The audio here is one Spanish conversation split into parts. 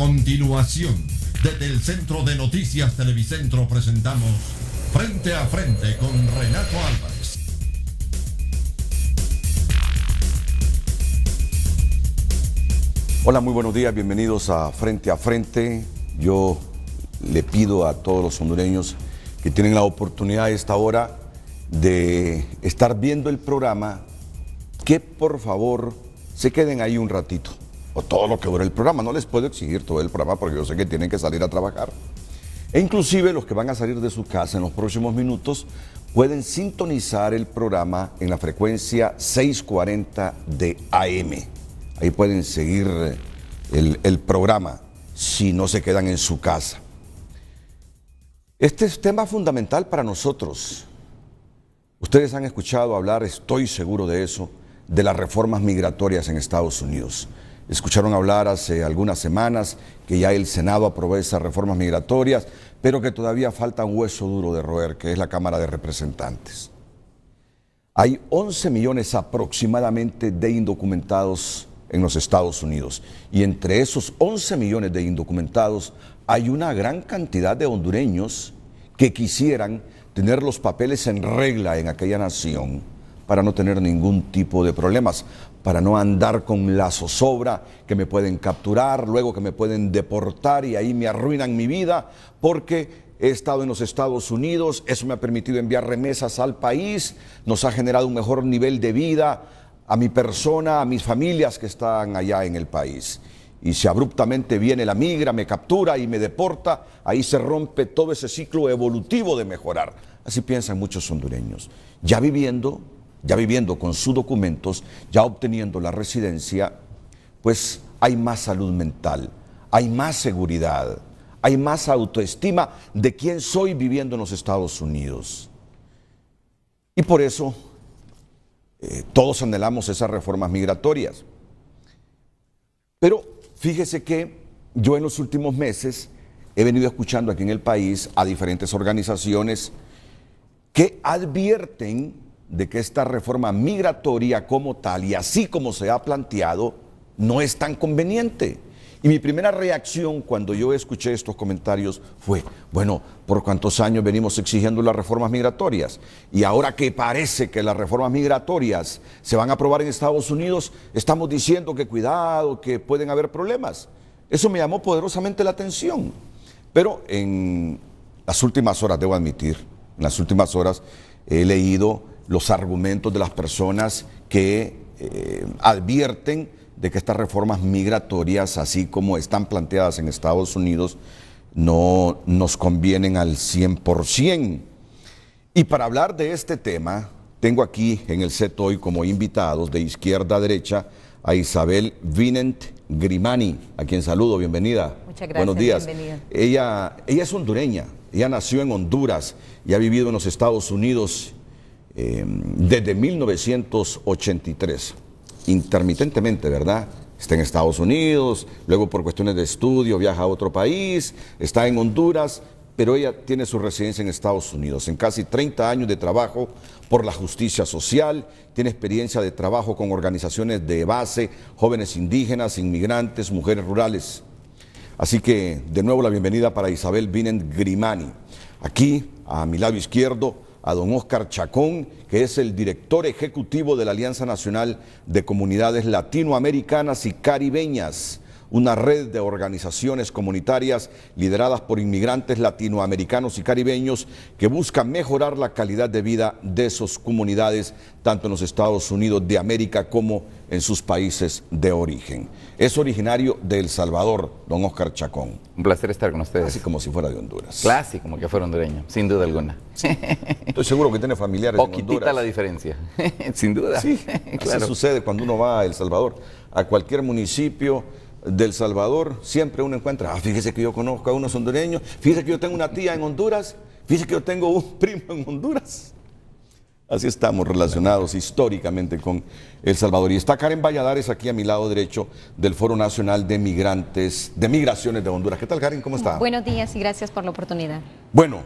continuación, desde el Centro de Noticias Televicentro presentamos Frente a Frente con Renato Álvarez. Hola, muy buenos días, bienvenidos a Frente a Frente. Yo le pido a todos los hondureños que tienen la oportunidad a esta hora de estar viendo el programa, que por favor se queden ahí un ratito, o todo lo que dure el programa. No les puedo exigir todo el programa porque yo sé que tienen que salir a trabajar. E inclusive los que van a salir de su casa en los próximos minutos pueden sintonizar el programa en la frecuencia 640 de AM. Ahí pueden seguir el programa si no se quedan en su casa. Este es tema fundamental para nosotros. Ustedes han escuchado hablar, estoy seguro de eso, de las reformas migratorias en Estados Unidos. Escucharon hablar hace algunas semanas que ya el Senado aprobó esas reformas migratorias, pero que todavía falta un hueso duro de roer, que es la Cámara de Representantes. Hay 11 millones aproximadamente de indocumentados en los Estados Unidos. Y entre esos 11 millones de indocumentados hay una gran cantidad de hondureños que quisieran tener los papeles en regla en aquella nación para no tener ningún tipo de problemas, para no andar con la zozobra que me pueden capturar, luego que me pueden deportar y ahí me arruinan mi vida porque he estado en los Estados Unidos, eso me ha permitido enviar remesas al país, nos ha generado un mejor nivel de vida a mi persona, a mis familias que están allá en el país. Y si abruptamente viene la migra, me captura y me deporta, ahí se rompe todo ese ciclo evolutivo de mejorar. Así piensan muchos hondureños. Ya viviendo con sus documentos, ya obteniendo la residencia, pues hay más salud mental, hay más seguridad, hay más autoestima de quién soy viviendo en los Estados Unidos. Y por eso todos anhelamos esas reformas migratorias. Pero fíjese que yo en los últimos meses he venido escuchando aquí en el país a diferentes organizaciones que advierten de que esta reforma migratoria como tal y así como se ha planteado no es tan conveniente. Y mi primera reacción cuando yo escuché estos comentarios fue, bueno, ¿por cuántos años venimos exigiendo las reformas migratorias? Y ahora que parece que las reformas migratorias se van a aprobar en Estados Unidos, estamos diciendo que cuidado, que pueden haber problemas. Eso me llamó poderosamente la atención. Pero en las últimas horas, debo admitir, en las últimas horas he leído los argumentos de las personas que advierten de que estas reformas migratorias, así como están planteadas en Estados Unidos, no nos convienen al 100%. Y para hablar de este tema, tengo aquí en el set hoy como invitados de izquierda a derecha a Isabel Vinent Grimani, a quien saludo, bienvenida. Muchas gracias. Buenos días. Bienvenida. Ella es hondureña, ella nació en Honduras y ha vivido en los Estados Unidos desde 1983. Intermitentemente, ¿verdad? Está en Estados Unidos, luego por cuestiones de estudio viaja a otro país, está en Honduras, pero ella tiene su residencia en Estados Unidos. En casi 30 años de trabajo por la justicia social, tiene experiencia de trabajo con organizaciones de base, jóvenes indígenas, inmigrantes, mujeres rurales. Así que, de nuevo, la bienvenida para Isabel Vinent Grimani. Aquí, a mi lado izquierdo, a don Óscar Chacón, que es el director ejecutivo de la Alianza Nacional de Comunidades Latinoamericanas y Caribeñas, una red de organizaciones comunitarias lideradas por inmigrantes latinoamericanos y caribeños que buscan mejorar la calidad de vida de sus comunidades, tanto en los Estados Unidos de América como en sus países de origen. Es originario de El Salvador, don Óscar Chacón. Un placer estar con ustedes. Así como si fuera de Honduras. Casi como que fuera hondureño, sin duda alguna. Estoy seguro que tiene familiares en Honduras. Poquitita la diferencia, sin duda. Sí, claro. Así sucede cuando uno va a El Salvador, a cualquier municipio del Salvador, siempre uno encuentra, fíjese que yo conozco a unos hondureños, fíjese que yo tengo una tía en Honduras, fíjese que yo tengo un primo en Honduras. Así estamos relacionados históricamente con El Salvador. Y está Karen Valladares aquí a mi lado derecho del Foro Nacional de Migraciones de Honduras. ¿Qué tal, Karen? ¿Cómo está? Buenos días y gracias por la oportunidad. Bueno,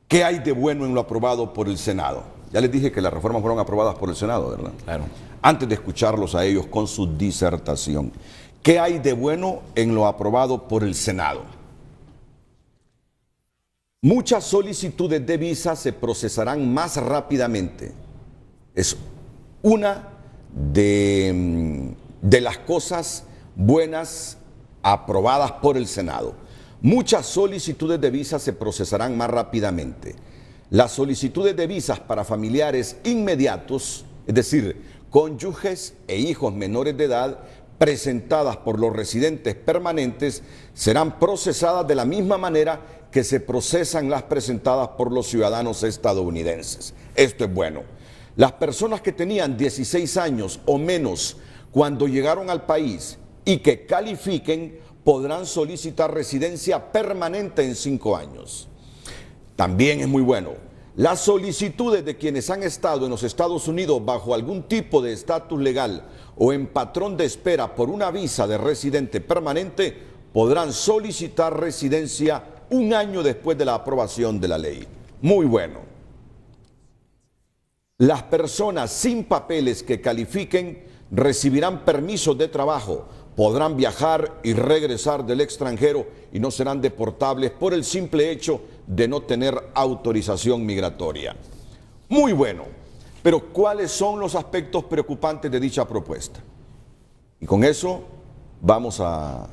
¿qué hay de bueno en lo aprobado por el Senado? Ya les dije que las reformas fueron aprobadas por el Senado, ¿verdad? Claro. Antes de escucharlos a ellos con su disertación, ¿qué hay de bueno en lo aprobado por el Senado? Muchas solicitudes de visa se procesarán más rápidamente. Es una de las cosas buenas aprobadas por el Senado. Muchas solicitudes de visa se procesarán más rápidamente. Las solicitudes de visas para familiares inmediatos, es decir, cónyuges e hijos menores de edad, presentadas por los residentes permanentes, serán procesadas de la misma manera que se procesan las presentadas por los ciudadanos estadounidenses. Esto es bueno. Las personas que tenían 16 años o menos cuando llegaron al país y que califiquen podrán solicitar residencia permanente en 5 años. También es muy bueno. Las solicitudes de quienes han estado en los Estados Unidos bajo algún tipo de estatus legal o en patrón de espera por una visa de residente permanente podrán solicitar residencia 1 año después de la aprobación de la ley. Muy bueno. Las personas sin papeles que califiquen recibirán permisos de trabajo, podrán viajar y regresar del extranjero y no serán deportables por el simple hecho de no tener autorización migratoria. Muy bueno, pero ¿cuáles son los aspectos preocupantes de dicha propuesta? Y con eso vamos a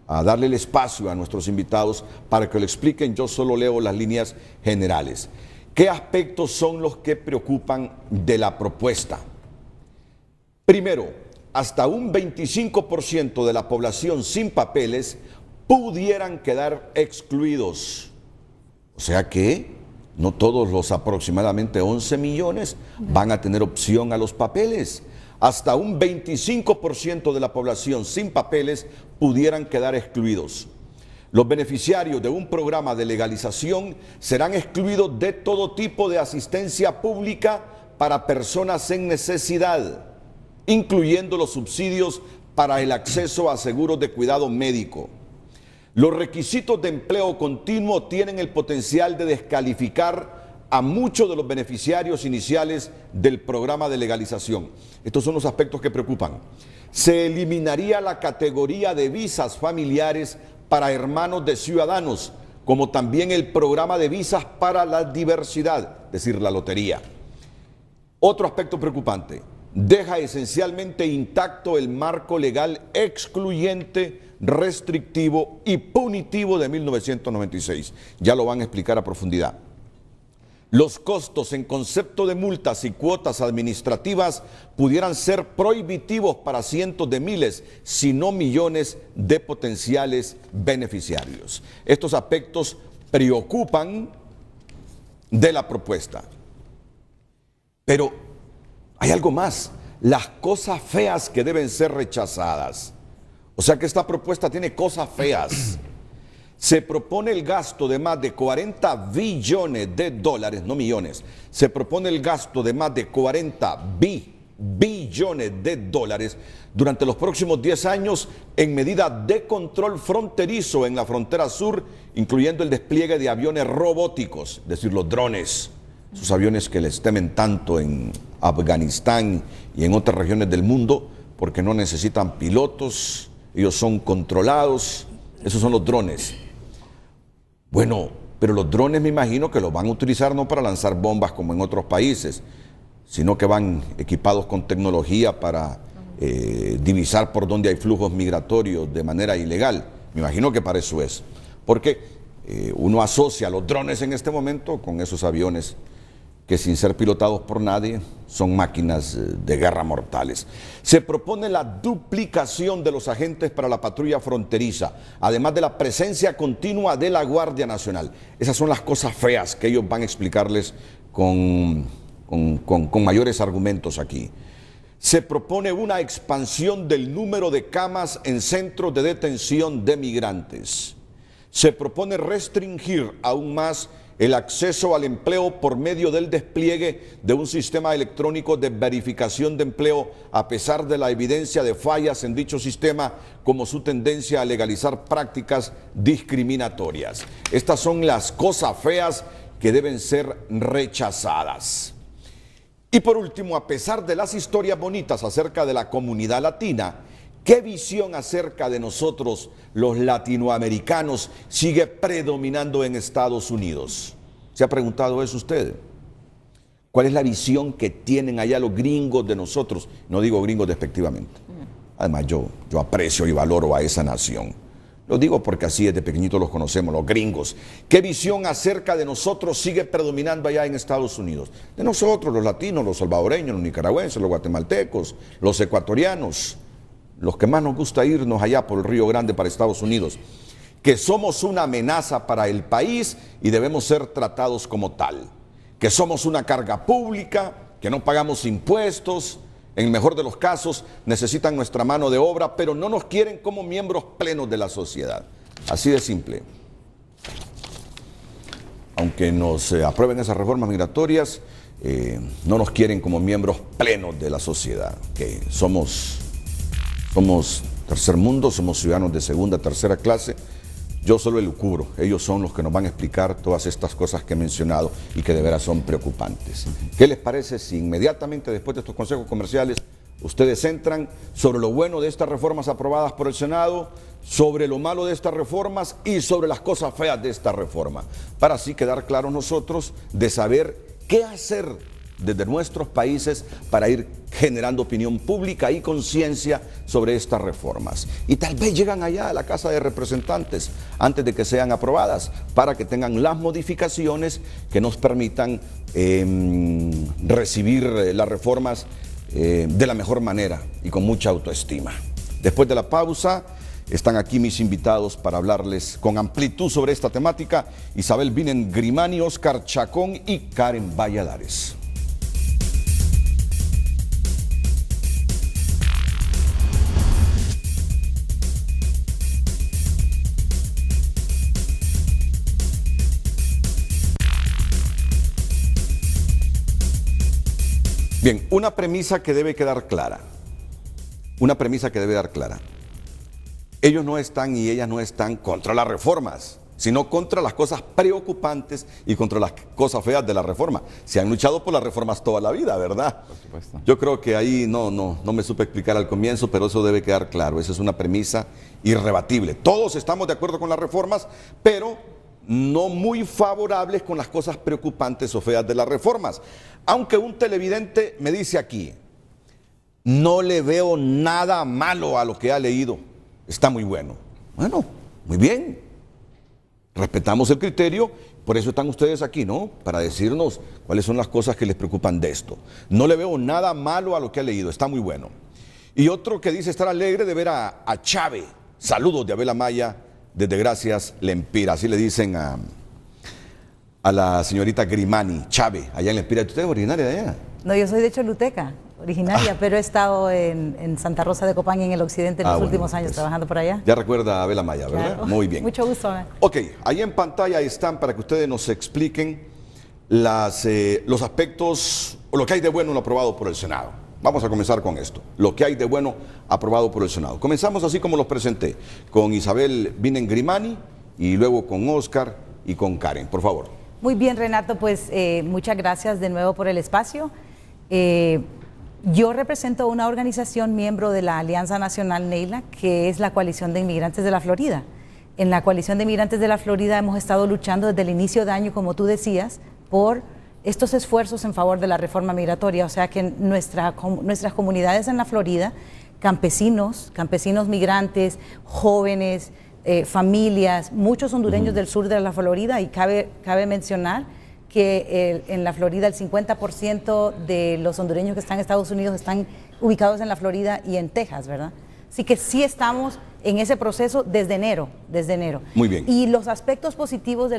darle el espacio a nuestros invitados para que lo expliquen. Yo solo leo las líneas generales. ¿Qué aspectos son los que preocupan de la propuesta? Primero, hasta un 25% de la población sin papeles pudieran quedar excluidos. O sea que no todos los aproximadamente 11 millones van a tener opción a los papeles. Hasta un 25% de la población sin papeles pudieran quedar excluidos. Los beneficiarios de un programa de legalización serán excluidos de todo tipo de asistencia pública para personas en necesidad, incluyendo los subsidios para el acceso a seguros de cuidado médico. Los requisitos de empleo continuo tienen el potencial de descalificar a muchos de los beneficiarios iniciales del programa de legalización. Estos son los aspectos que preocupan. Se eliminaría la categoría de visas familiares para hermanos de ciudadanos, como también el programa de visas para la diversidad, es decir, la lotería. Otro aspecto preocupante: deja esencialmente intacto el marco legal excluyente, restrictivo y punitivo de 1996. Ya lo van a explicar a profundidad. Los costos en concepto de multas y cuotas administrativas pudieran ser prohibitivos para cientos de miles, si no millones de potenciales beneficiarios. Estos aspectos preocupan de la propuesta. Pero hay algo más: las cosas feas que deben ser rechazadas. O sea que esta propuesta tiene cosas feas. Se propone el gasto de más de 40 billones de dólares, no millones. Se propone el gasto de más de 40 billones de dólares durante los próximos 10 años en medidas de control fronterizo en la frontera sur, incluyendo el despliegue de aviones robóticos, es decir, los drones. Esos aviones que les temen tanto en Afganistán y en otras regiones del mundo porque no necesitan pilotos, ellos son controlados. Esos son los drones. Bueno, pero los drones me imagino que los van a utilizar no para lanzar bombas como en otros países, sino que van equipados con tecnología para divisar por dónde hay flujos migratorios de manera ilegal. Me imagino que para eso es. Porque uno asocia los drones en este momento con esos aviones que, sin ser pilotados por nadie, son máquinas de guerra mortales. Se propone la duplicación de los agentes para la patrulla fronteriza, además de la presencia continua de la Guardia Nacional. Esas son las cosas feas que ellos van a explicarles con mayores argumentos aquí. Se propone una expansión del número de camas en centros de detención de migrantes. Se propone restringir aún más el acceso al empleo por medio del despliegue de un sistema electrónico de verificación de empleo, a pesar de la evidencia de fallas en dicho sistema, como su tendencia a legalizar prácticas discriminatorias. Estas son las cosas feas que deben ser rechazadas. Y por último, a pesar de las historias bonitas acerca de la comunidad latina, ¿qué visión acerca de nosotros, los latinoamericanos, sigue predominando en Estados Unidos? ¿Se ha preguntado eso usted? ¿Cuál es la visión que tienen allá los gringos de nosotros? No digo gringos despectivamente. Además, yo aprecio y valoro a esa nación. Lo digo porque así desde pequeñitos los conocemos, los gringos. ¿Qué visión acerca de nosotros sigue predominando allá en Estados Unidos? De nosotros, los latinos, los salvadoreños, los nicaragüenses, los guatemaltecos, los ecuatorianos, los que más nos gusta irnos allá por el Río Grande para Estados Unidos, que somos una amenaza para el país y debemos ser tratados como tal, que somos una carga pública, que no pagamos impuestos, en el mejor de los casos necesitan nuestra mano de obra, pero no nos quieren como miembros plenos de la sociedad. Así de simple. Aunque nos aprueben esas reformas migratorias, no nos quieren como miembros plenos de la sociedad, que somos tercer mundo, somos ciudadanos de segunda, tercera clase. Yo solo elucubro, ellos son los que nos van a explicar todas estas cosas que he mencionado y que de veras son preocupantes. ¿Qué les parece si inmediatamente después de estos consejos comerciales ustedes entran sobre lo bueno de estas reformas aprobadas por el Senado, sobre lo malo de estas reformas y sobre las cosas feas de esta reforma, para así quedar claros nosotros de saber qué hacer desde nuestros países para ir generando opinión pública y conciencia sobre estas reformas? Y tal vez llegan allá a la Casa de Representantes antes de que sean aprobadas para que tengan las modificaciones que nos permitan recibir las reformas de la mejor manera y con mucha autoestima. Después de la pausa, están aquí mis invitados para hablarles con amplitud sobre esta temática: Isabel Binen Grimani, Oscar Chacón y Karen Valladares. Bien, una premisa que debe quedar clara. Una premisa que debe quedar clara. Ellos no están y ellas no están contra las reformas, sino contra las cosas preocupantes y contra las cosas feas de la reforma. Se han luchado por las reformas toda la vida, ¿verdad? Por supuesto. Yo creo que ahí no me supe explicar al comienzo, pero eso debe quedar claro. Esa es una premisa irrebatible. Todos estamos de acuerdo con las reformas, pero no muy favorables con las cosas preocupantes o feas de las reformas. Aunque un televidente me dice aquí, no le veo nada malo a lo que ha leído, está muy bueno. Bueno, muy bien, respetamos el criterio, por eso están ustedes aquí, ¿no? Para decirnos cuáles son las cosas que les preocupan de esto. No le veo nada malo a lo que ha leído, está muy bueno. Y otro que dice estar alegre de ver a Chávez. Saludos de Abel Amaya desde Gracias Lempira, así le dicen a la señorita Grimani, Chávez, allá en Lempira. ¿Usted es originaria de allá? No, yo soy de Choluteca, originaria, pero he estado en Santa Rosa de Copán, en el occidente, en los últimos años, pues, trabajando por allá. Ya recuerda a Abel Amaya, ¿verdad? Claro. Muy bien. Mucho gusto. Ok, ahí en pantalla están para que ustedes nos expliquen los aspectos, o lo que hay de bueno en lo aprobado por el Senado. Vamos a comenzar con esto, lo que hay de bueno aprobado por el Senado. Comenzamos así como los presenté, con Isabel Binen Grimani y luego con Oscar y con Karen, por favor. Muy bien, Renato, pues muchas gracias de nuevo por el espacio. Yo represento una organización miembro de la Alianza Nacional NEILA, que es la Coalición de Inmigrantes de la Florida. En la Coalición de Inmigrantes de la Florida hemos estado luchando desde el inicio de año, como tú decías, por estos esfuerzos en favor de la reforma migratoria. O sea que nuestras comunidades en la Florida, campesinos migrantes, jóvenes, familias, muchos hondureños del sur de la Florida, y cabe mencionar que en la Florida el 50% de los hondureños que están en Estados Unidos están ubicados en la Florida y en Texas, ¿verdad? Así que sí estamos en ese proceso desde enero. Muy bien. Y los aspectos positivos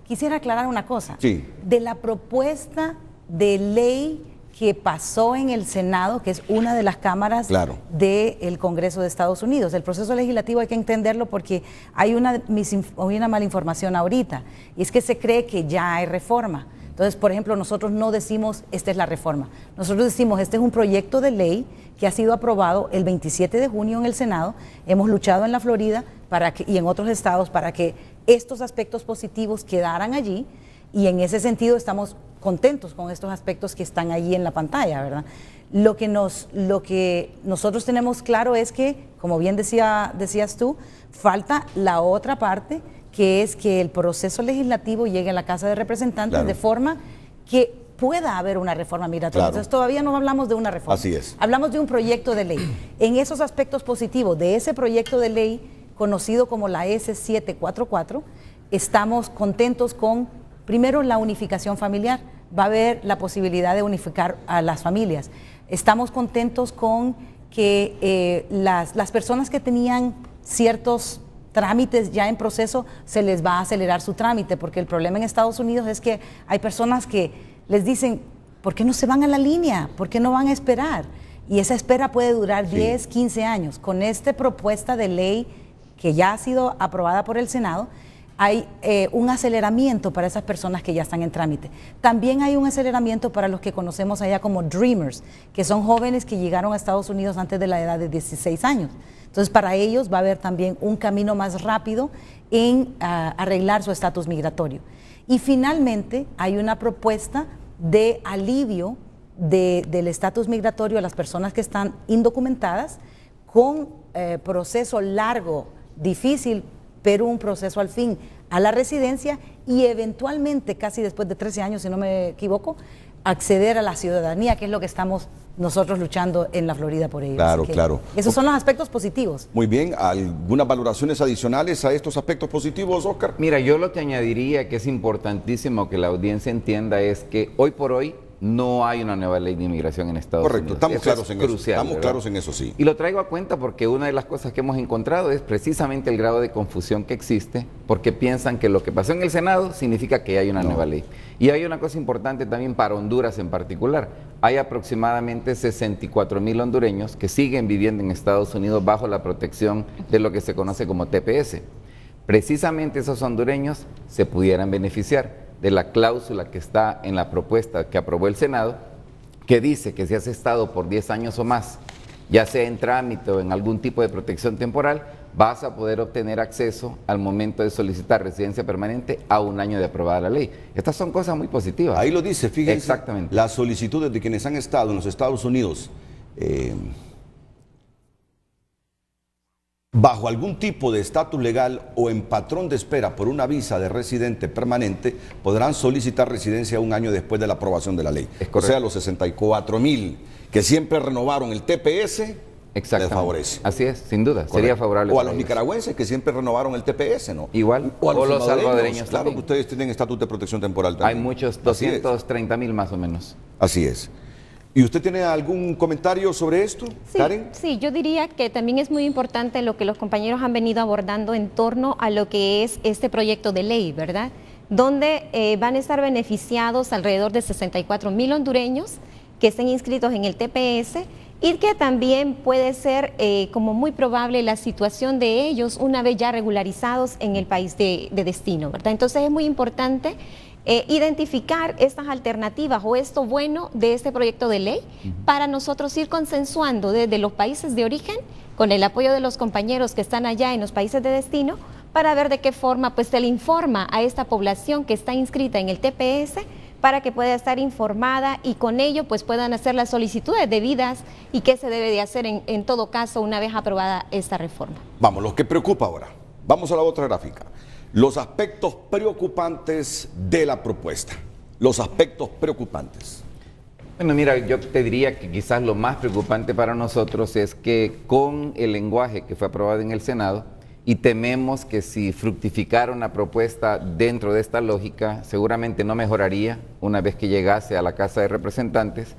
quisiera aclarar una cosa. Sí. De la propuesta de ley que pasó en el Senado, que es una de las cámaras del Congreso de Estados Unidos. El proceso legislativo hay que entenderlo porque hay una mala información ahorita, y es que se cree que ya hay reforma. Entonces, por ejemplo, nosotros no decimos esta es la reforma. Nosotros decimos este es un proyecto de ley que ha sido aprobado el 27 de junio en el Senado. Hemos luchado en la Florida y en otros estados para que estos aspectos positivos quedaran allí. Y en ese sentido estamos contentos con estos aspectos que están allí en la pantalla, ¿verdad? Lo que nosotros tenemos claro es que, como bien decías tú, falta la otra parte, que es que el proceso legislativo llegue a la Casa de Representantes, claro, de forma que pueda haber una reforma migratoria. Claro. Entonces todavía no hablamos de una reforma. Así es. Hablamos de un proyecto de ley. En esos aspectos positivos de ese proyecto de ley, conocido como la S744, estamos contentos con, primero, la unificación familiar. Va a haber la posibilidad de unificar a las familias. Estamos contentos con que las personas que tenían ciertos trámites ya en proceso, se les va a acelerar su trámite, porque el problema en Estados Unidos es que hay personas que les dicen, ¿por qué no se van a la línea? ¿Por qué no van a esperar? Y esa espera puede durar 10, 15 años. Con esta propuesta de ley que ya ha sido aprobada por el Senado, hay un aceleramiento para esas personas que ya están en trámite. También hay un aceleramiento para los que conocemos allá como Dreamers, que son jóvenes que llegaron a Estados Unidos antes de la edad de 16 años. Entonces, para ellos va a haber también un camino más rápido en arreglar su estatus migratorio. Y finalmente, hay una propuesta de alivio del estatus migratorio a las personas que están indocumentadas con proceso largo, difícil, pero un proceso al fin a la residencia y eventualmente, casi después de 13 años, si no me equivoco, acceder a la ciudadanía, que es lo que estamos nosotros luchando en la Florida por ello. Claro, claro. Esos son los aspectos positivos. Muy bien, ¿algunas valoraciones adicionales a estos aspectos positivos, Oscar? Mira, yo lo que añadiría que es importantísimo que la audiencia entienda es que hoy por hoy no hay una nueva ley de inmigración en Estados Unidos. Correcto, estamos claros en eso. Estamos ¿verdad? claros en eso, sí. Y lo traigo a cuenta porque una de las cosas que hemos encontrado es precisamente el grado de confusión que existe, porque piensan que lo que pasó en el Senado significa que hay una nueva ley. Y hay una cosa importante también para Honduras en particular. Hay aproximadamente 64,000 hondureños que siguen viviendo en Estados Unidos bajo la protección de lo que se conoce como TPS. Precisamente esos hondureños se pudieran beneficiar de la cláusula que está en la propuesta que aprobó el Senado, que dice que si has estado por 10 años o más, ya sea en trámite o en algún tipo de protección temporal, vas a poder obtener acceso al momento de solicitar residencia permanente a 1 año de aprobada la ley. Estas son cosas muy positivas. Ahí lo dice, fíjense. Exactamente. Las solicitudes de quienes han estado en los Estados Unidos bajo algún tipo de estatus legal o en patrón de espera por una visa de residente permanente, podrán solicitar residencia 1 año después de la aprobación de la ley. Es correcto. O sea, los 64,000 que siempre renovaron el TPS, les favorece. Así es, sin duda, Correcto. sería favorable. O a los nicaragüenses que siempre renovaron el TPS, ¿no? Igual, o a los salvadoreños claro, también. que ustedes tienen estatus de protección temporal también. Hay muchos, 230,000 más o menos. Así es. ¿Y usted tiene algún comentario sobre esto, Sí, Karen? sí, yo diría que también es muy importante lo que los compañeros han venido abordando en torno a lo que es este proyecto de ley, ¿verdad? Donde van a estar beneficiados alrededor de 64,000 hondureños que estén inscritos en el TPS y que también puede ser como muy probable la situación de ellos una vez ya regularizados en el país de destino, ¿verdad? Entonces es muy importante identificar estas alternativas o esto bueno de este proyecto de ley para nosotros ir consensuando desde los países de origen con el apoyo de los compañeros que están allá en los países de destino para ver de qué forma pues se le informa a esta población que está inscrita en el TPS para que pueda estar informada y con ello pues puedan hacer las solicitudes debidas y qué se debe de hacer en todo caso una vez aprobada esta reforma. Vamos, lo que preocupa ahora. Vamos a la otra gráfica. Los aspectos preocupantes de la propuesta. Los aspectos preocupantes. Bueno, mira, yo te diría que quizás lo más preocupante para nosotros es que con el lenguaje que fue aprobado en el Senado, y tememos que si fructificara una propuesta dentro de esta lógica, seguramente no mejoraría una vez que llegase a la Casa de Representantes,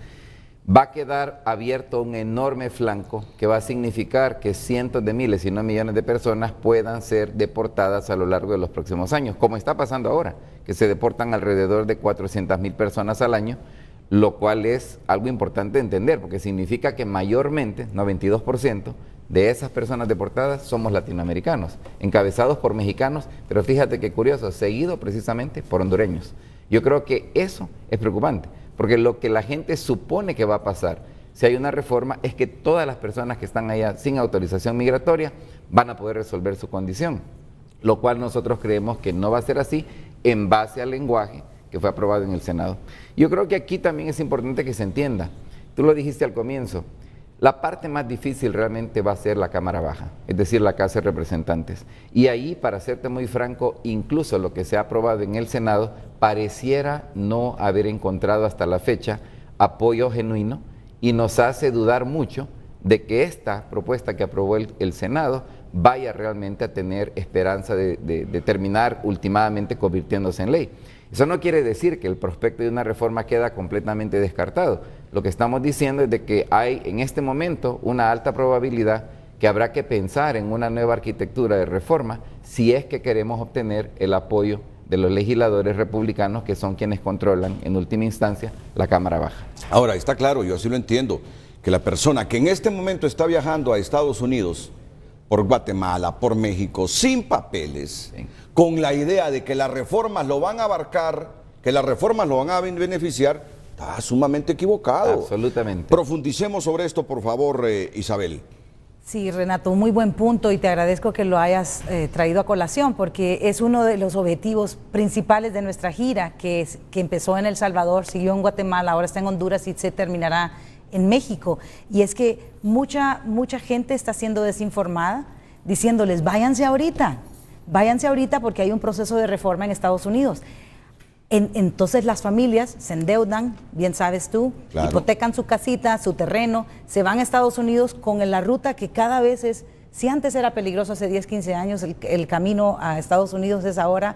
va a quedar abierto un enorme flanco que va a significar que cientos de miles, si no millones de personas puedan ser deportadas a lo largo de los próximos años, como está pasando ahora, que se deportan alrededor de 400,000 personas al año, lo cual es algo importante de entender, porque significa que mayormente, 92%, de esas personas deportadas somos latinoamericanos, encabezados por mexicanos, pero fíjate qué curioso, seguido precisamente por hondureños. Yo creo que eso es preocupante, porque lo que la gente supone que va a pasar si hay una reforma es que todas las personas que están allá sin autorización migratoria van a poder resolver su condición, lo cual nosotros creemos que no va a ser así en base al lenguaje que fue aprobado en el Senado. Yo creo que aquí también es importante que se entienda, tú lo dijiste al comienzo, la parte más difícil realmente va a ser la Cámara Baja, es decir, la Casa de Representantes. Y ahí, para serte muy franco, incluso lo que se ha aprobado en el Senado pareciera no haber encontrado hasta la fecha apoyo genuino y nos hace dudar mucho de que esta propuesta que aprobó el Senado vaya realmente a tener esperanza de terminar últimamente convirtiéndose en ley. Eso no quiere decir que el prospecto de una reforma queda completamente descartado. Lo que estamos diciendo es de que hay en este momento una alta probabilidad que habrá que pensar en una nueva arquitectura de reforma si es que queremos obtener el apoyo de los legisladores republicanos, que son quienes controlan en última instancia la Cámara Baja. Ahora, está claro, yo así lo entiendo, que la persona que en este momento está viajando a Estados Unidos por Guatemala, por México, sin papeles, sí, con la idea de que las reformas lo van a abarcar, que las reformas lo van a beneficiar, está sumamente equivocado. Absolutamente. Profundicemos sobre esto, por favor, Isabel. Sí, Renato, un muy buen punto y te agradezco que lo hayas traído a colación, porque es uno de los objetivos principales de nuestra gira, que empezó en El Salvador, siguió en Guatemala, ahora está en Honduras y se terminará en México. Y es que mucha gente está siendo desinformada, diciéndoles váyanse ahorita porque hay un proceso de reforma en Estados Unidos. Entonces las familias se endeudan, bien sabes tú, claro, hipotecan su casita, su terreno, se van a Estados Unidos con la ruta que cada vez es, si antes era peligroso hace 10, 15 años, el camino a Estados Unidos es ahora,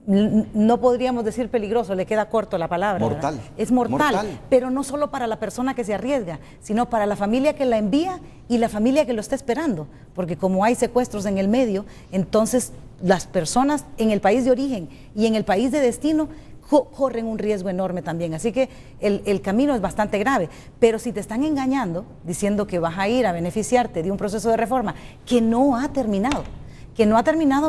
no podríamos decir peligroso, le queda corto la palabra. Mortal. ¿Verdad? Es mortal, pero no solo para la persona que se arriesga, sino para la familia que la envía y la familia que lo está esperando, porque como hay secuestros en el medio, entonces las personas en el país de origen y en el país de destino corren un riesgo enorme también, así que el camino es bastante grave, pero si te están engañando diciendo que vas a ir a beneficiarte de un proceso de reforma que no ha terminado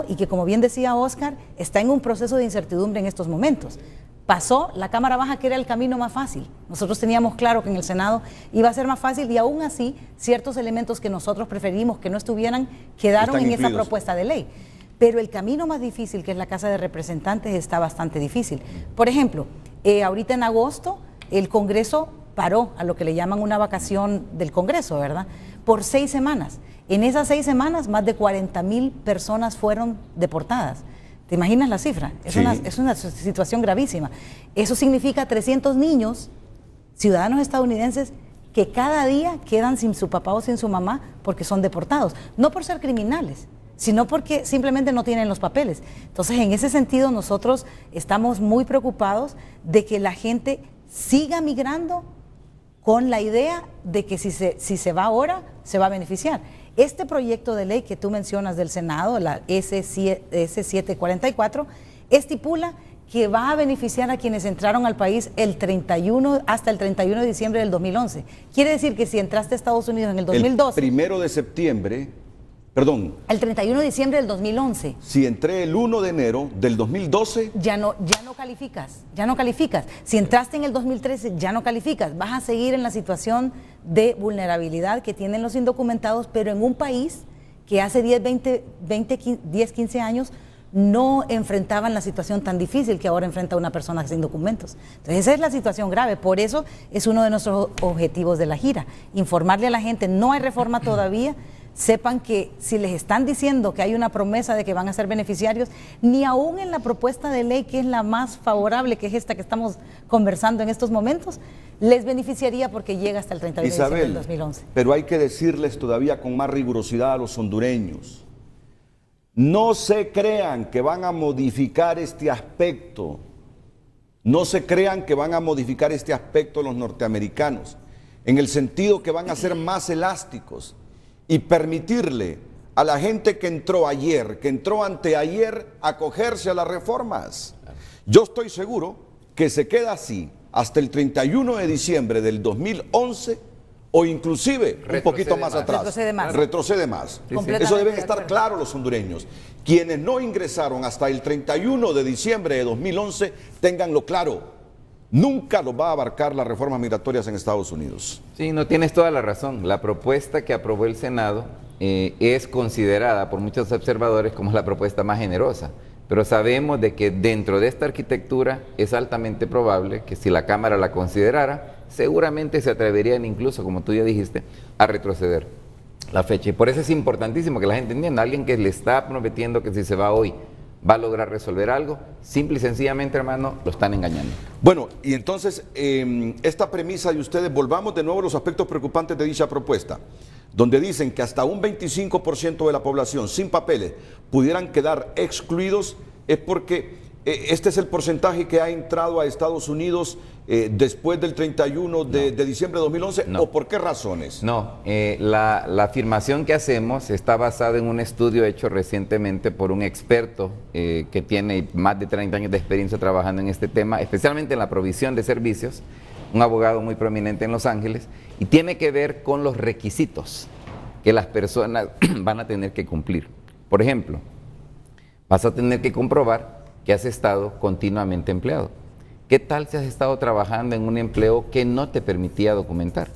y que, como bien decía Oscar, está en un proceso de incertidumbre en estos momentos. Pasó la Cámara Baja, que era el camino más fácil. Nosotros teníamos claro que en el Senado iba a ser más fácil y aún así ciertos elementos que nosotros preferimos que no estuvieran quedaron en esa propuesta de ley. Pero el camino más difícil, que es la Casa de Representantes, está bastante difícil. Por ejemplo, ahorita en agosto el Congreso paró a lo que le llaman una vacación del Congreso, ¿verdad? Por 6 semanas. En esas 6 semanas, más de 40,000 personas fueron deportadas. ¿Te imaginas la cifra? Sí. Es una situación gravísima. Eso significa 300 niños, ciudadanos estadounidenses, que cada día quedan sin su papá o sin su mamá porque son deportados. No por ser criminales, sino porque simplemente no tienen los papeles. Entonces, en ese sentido, nosotros estamos muy preocupados de que la gente siga migrando con la idea de que si se va ahora, se va a beneficiar. Este proyecto de ley que tú mencionas del Senado, la S744, estipula que va a beneficiar a quienes entraron al país hasta el 31 de diciembre del 2011. Quiere decir que si entraste a Estados Unidos en el 2012... El 1 de septiembre, perdón. El 31 de diciembre del 2011. Si entré el 1 de enero del 2012... Ya no calificas. Si entraste en el 2013, ya no calificas. Vas a seguir en la situación de vulnerabilidad que tienen los indocumentados, pero en un país que hace 10, 15 años no enfrentaban la situación tan difícil que ahora enfrenta una persona sin documentos. Entonces esa es la situación grave, por eso es uno de nuestros objetivos de la gira, informarle a la gente, no hay reforma todavía, sepan que si les están diciendo que hay una promesa de que van a ser beneficiarios, ni aún en la propuesta de ley, que es la más favorable, que es esta que estamos conversando en estos momentos, les beneficiaría porque llega hasta el 31 de diciembre del 2011. Pero hay que decirles todavía con más rigurosidad a los hondureños, no se crean que van a modificar este aspecto, no se crean que van a modificar este aspecto los norteamericanos, en el sentido que van a ser más elásticos y permitirle a la gente que entró ayer, que entró anteayer, acogerse a las reformas. Yo estoy seguro que se queda así hasta el 31 de diciembre del 2011 o inclusive un poquito más atrás. Retrocede más. Sí. Eso deben estar claros los hondureños. Quienes no ingresaron hasta el 31 de diciembre de 2011, ténganlo claro. Nunca los va a abarcar las reformas migratorias en Estados Unidos. Sí, no, tienes toda la razón. La propuesta que aprobó el Senado es considerada por muchos observadores como la propuesta más generosa. pero sabemos de que dentro de esta arquitectura es altamente probable que si la Cámara la considerara, seguramente se atreverían incluso, como tú ya dijiste, a retroceder la fecha. Y por eso es importantísimo que la gente entienda, alguien que le está prometiendo que si se va hoy va a lograr resolver algo, simple y sencillamente, hermano, lo están engañando. Bueno, y entonces, esta premisa de ustedes, volvamos de nuevo a los aspectos preocupantes de dicha propuesta, donde dicen que hasta un 25% de la población sin papeles pudieran quedar excluidos, es porque este es el porcentaje que ha entrado a Estados Unidos después del 31 de diciembre de 2011, No. ¿o por qué razones? No, la afirmación que hacemos está basada en un estudio hecho recientemente por un experto que tiene más de 30 años de experiencia trabajando en este tema, especialmente en la provisión de servicios, un abogado muy prominente en Los Ángeles, y tiene que ver con los requisitos que las personas van a tener que cumplir. Por ejemplo, vas a tener que comprobar que has estado continuamente empleado. ¿Qué tal si has estado trabajando en un empleo que no te permitía documentar?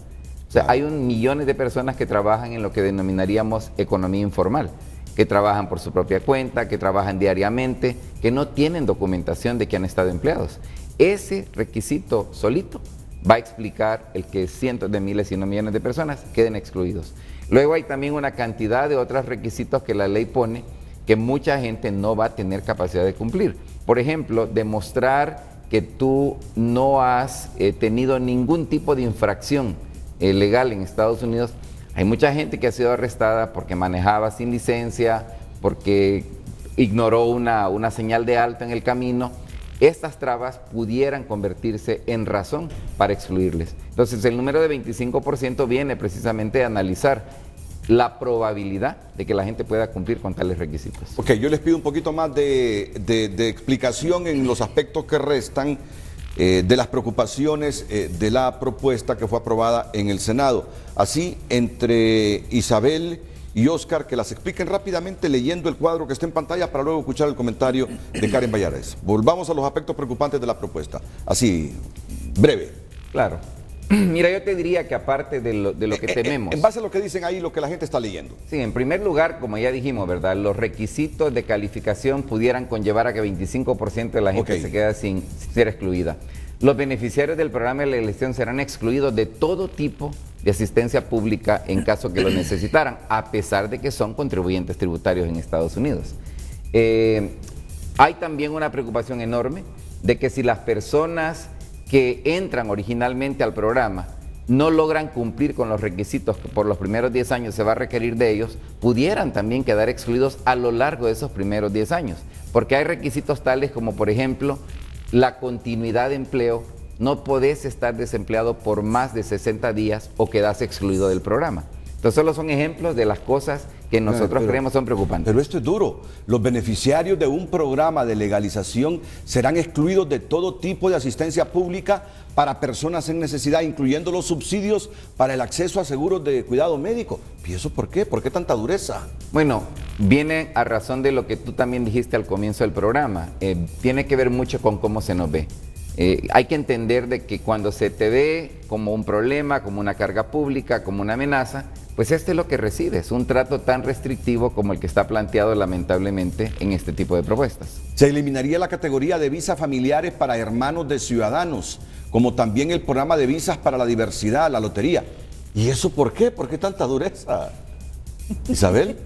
O sea, hay millones de personas que trabajan en lo que denominaríamos economía informal, que trabajan por su propia cuenta, que trabajan diariamente, que no tienen documentación de que han estado empleados. Ese requisito solito va a explicar el que cientos de miles y no millones de personas queden excluidos. Luego hay también una cantidad de otros requisitos que la ley pone que mucha gente no va a tener capacidad de cumplir. Por ejemplo, demostrar que tú no has tenido ningún tipo de infracción legal en Estados Unidos. Hay mucha gente que ha sido arrestada porque manejaba sin licencia, porque ignoró una señal de alto en el camino. Estas trabas pudieran convertirse en razón para excluirles. Entonces, el número de 25% viene precisamente de analizar la probabilidad de que la gente pueda cumplir con tales requisitos. Ok, yo les pido un poquito más de explicación en los aspectos que restan de las preocupaciones de la propuesta que fue aprobada en el Senado. Así, entre Isabel y Oscar, que las expliquen rápidamente leyendo el cuadro que está en pantalla para luego escuchar el comentario de Karen Valladares. Volvamos a los aspectos preocupantes de la propuesta. Así, breve. Claro. Mira, yo te diría que aparte de lo que tememos... En base a lo que dicen ahí, lo que la gente está leyendo. Sí, en primer lugar, como ya dijimos, ¿verdad? Los requisitos de calificación pudieran conllevar a que 25% de la gente se quede sin ser excluida. Los beneficiarios del programa de la elección serán excluidos de todo tipo de asistencia pública en caso que lo necesitaran, a pesar de que son contribuyentes tributarios en Estados Unidos. Hay también una preocupación enorme de que si las personas que entran originalmente al programa no logran cumplir con los requisitos que por los primeros 10 años se va a requerir de ellos, pudieran también quedar excluidos a lo largo de esos primeros 10 años. Porque hay requisitos tales como, por ejemplo, la continuidad de empleo. No podés estar desempleado por más de 60 días o quedás excluido del programa. Entonces, solo son ejemplos de las cosas que nosotros creemos son preocupantes. Pero esto es duro. Los beneficiarios de un programa de legalización serán excluidos de todo tipo de asistencia pública para personas en necesidad, incluyendo los subsidios para el acceso a seguros de cuidado médico. ¿Y eso por qué? ¿Por qué tanta dureza? Bueno, viene a razón de lo que tú también dijiste al comienzo del programa. Tiene que ver mucho con cómo se nos ve. Hay que entender de que cuando se te ve como un problema, como una carga pública, como una amenaza, pues esto es lo que recibes, un trato tan restrictivo como el que está planteado lamentablemente en este tipo de propuestas. Se eliminaría la categoría de visas familiares para hermanos de ciudadanos, como también el programa de visas para la diversidad, la lotería. ¿Y eso por qué? ¿Por qué tanta dureza? Isabel.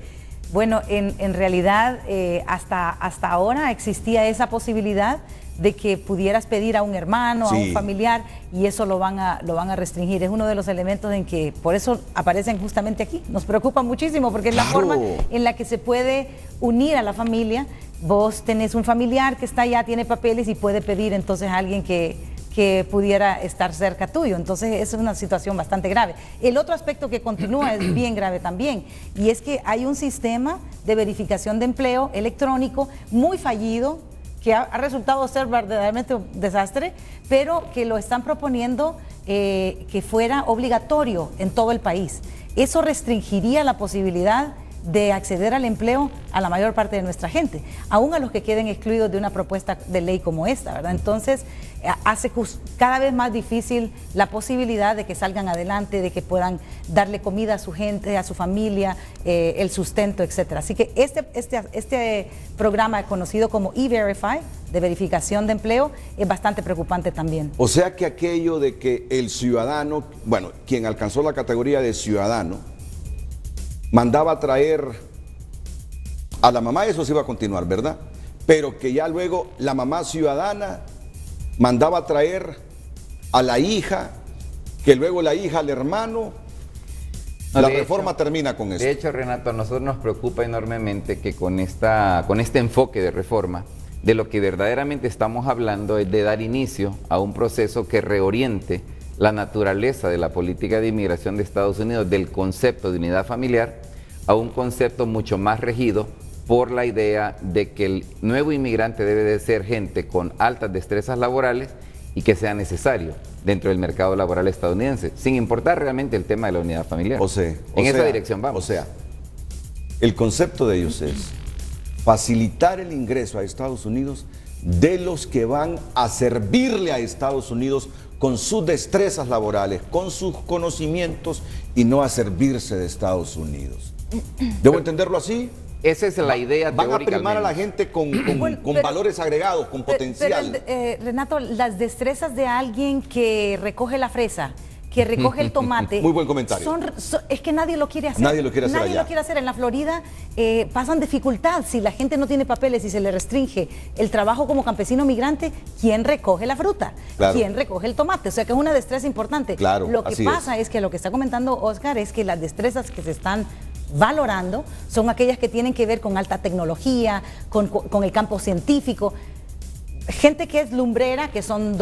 Bueno, en realidad hasta ahora existía esa posibilidad de que pudieras pedir a un hermano, a un familiar, y eso lo van a restringir. Es uno de los elementos en que por eso aparecen justamente aquí. Nos preocupa muchísimo porque es la forma en la que se puede unir a la familia. Vos tenés un familiar que está allá, tiene papeles y puede pedir entonces a alguien que pudiera estar cerca tuyo. Entonces es una situación bastante grave. El otro aspecto que continúa es bien grave también, y es que hay un sistema de verificación de empleo electrónico muy fallido, que ha resultado ser verdaderamente un desastre, pero que lo están proponiendo que fuera obligatorio en todo el país. Eso restringiría la posibilidad de acceder al empleo a la mayor parte de nuestra gente, aún a los que queden excluidos de una propuesta de ley como esta, ¿verdad? Entonces, hace cada vez más difícil la posibilidad de que salgan adelante, de que puedan darle comida a su gente, a su familia, el sustento, etcétera. Así que este programa conocido como E-Verify, de verificación de empleo, es bastante preocupante también. O sea que aquello de que el ciudadano, bueno, quien alcanzó la categoría de ciudadano, mandaba a traer a la mamá, eso se iba a continuar, ¿verdad? Pero que ya luego la mamá ciudadana mandaba a traer a la hija, que luego la hija al hermano. No, la reforma termina con eso. De hecho, Renato, a nosotros nos preocupa enormemente que con este enfoque de reforma, de lo que verdaderamente estamos hablando es de dar inicio a un proceso que reoriente la naturaleza de la política de inmigración de Estados Unidos, del concepto de unidad familiar, a un concepto mucho más regido por la idea de que el nuevo inmigrante debe de ser gente con altas destrezas laborales y que sea necesario dentro del mercado laboral estadounidense, sin importar realmente el tema de la unidad familiar. En esa dirección vamos. O sea, el concepto de ellos es facilitar el ingreso a Estados Unidos de los que van a servirle a Estados Unidos con sus destrezas laborales, con sus conocimientos y no a servirse de Estados Unidos. ¿Debo entenderlo así? Esa es la idea teórica. Van a primar a la gente con valores agregados, con potencial. Renato, las destrezas de alguien que recoge la fresa, que recoge el tomate. Muy buen comentario. Es que nadie lo quiere hacer. Nadie lo quiere hacer allá. Nadie lo quiere hacer. En la Florida pasan dificultad. Si la gente no tiene papeles y se le restringe el trabajo como campesino migrante, ¿quién recoge la fruta? Claro. ¿Quién recoge el tomate? O sea que es una destreza importante. Claro, lo que pasa es que lo que está comentando Oscar es que las destrezas que se están valorando son aquellas que tienen que ver con alta tecnología, con el campo científico. Gente que es lumbrera, que son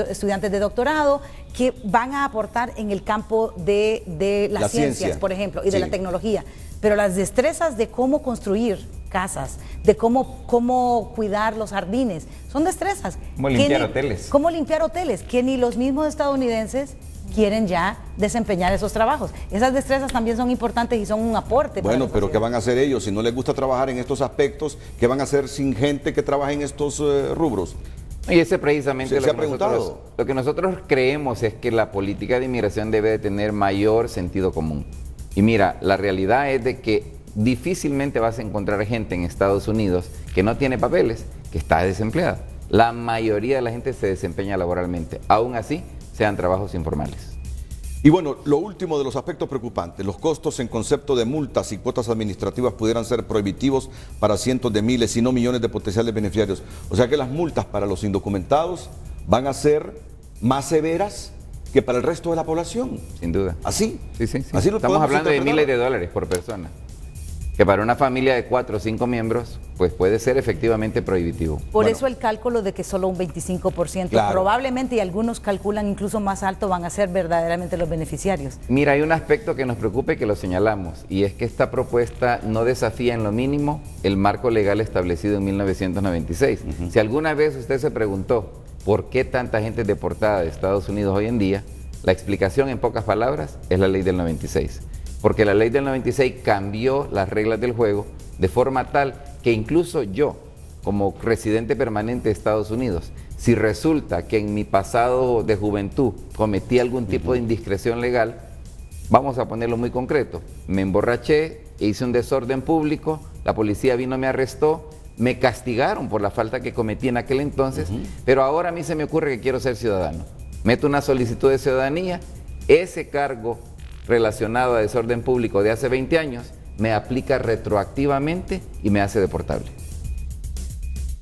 estudiantes de doctorado, que van a aportar en el campo de las ciencias, por ejemplo, y de la tecnología. Pero las destrezas de cómo construir casas, de cómo cuidar los jardines, son destrezas. Como limpiar hoteles. Cómo limpiar hoteles, que ni los mismos estadounidenses quieren ya desempeñar esos trabajos. Esas destrezas también son importantes y son un aporte. Bueno, pero ¿qué van a hacer ellos? Si no les gusta trabajar en estos aspectos, ¿qué van a hacer sin gente que trabaje en estos rubros? Y ese precisamente lo que nosotros creemos es que la política de inmigración debe de tener mayor sentido común. Y mira, la realidad es de que difícilmente vas a encontrar gente en Estados Unidos que no tiene papeles, que está desempleada. La mayoría de la gente se desempeña laboralmente. Aún así, sean trabajos informales. Y bueno, lo último de los aspectos preocupantes, los costos en concepto de multas y cuotas administrativas pudieran ser prohibitivos para cientos de miles, si no millones de potenciales beneficiarios. O sea que las multas para los indocumentados van a ser más severas que para el resto de la población. Sin duda. ¿Así? Sí. Así lo estamos hablando de miles de $1000 dólares por persona, que para una familia de 4 o 5 miembros, pues puede ser efectivamente prohibitivo. Por eso el cálculo de que solo un 25%, claro, probablemente, y algunos calculan incluso más alto, van a ser verdaderamente los beneficiarios. Mira, hay un aspecto que nos preocupa y que lo señalamos, y es que esta propuesta no desafía en lo mínimo el marco legal establecido en 1996. Si alguna vez usted se preguntó por qué tanta gente es deportada de Estados Unidos hoy en día, la explicación en pocas palabras es la ley del 96. Porque la ley del 96 cambió las reglas del juego de forma tal que incluso yo, como residente permanente de Estados Unidos, si resulta que en mi pasado de juventud cometí algún tipo de indiscreción legal, vamos a ponerlo muy concreto, me emborraché, hice un desorden público, la policía vino, me arrestó, me castigaron por la falta que cometí en aquel entonces, pero ahora a mí se me ocurre que quiero ser ciudadano. Meto una solicitud de ciudadanía, ese cargo relacionado a desorden público de hace 20 años, me aplica retroactivamente y me hace deportable.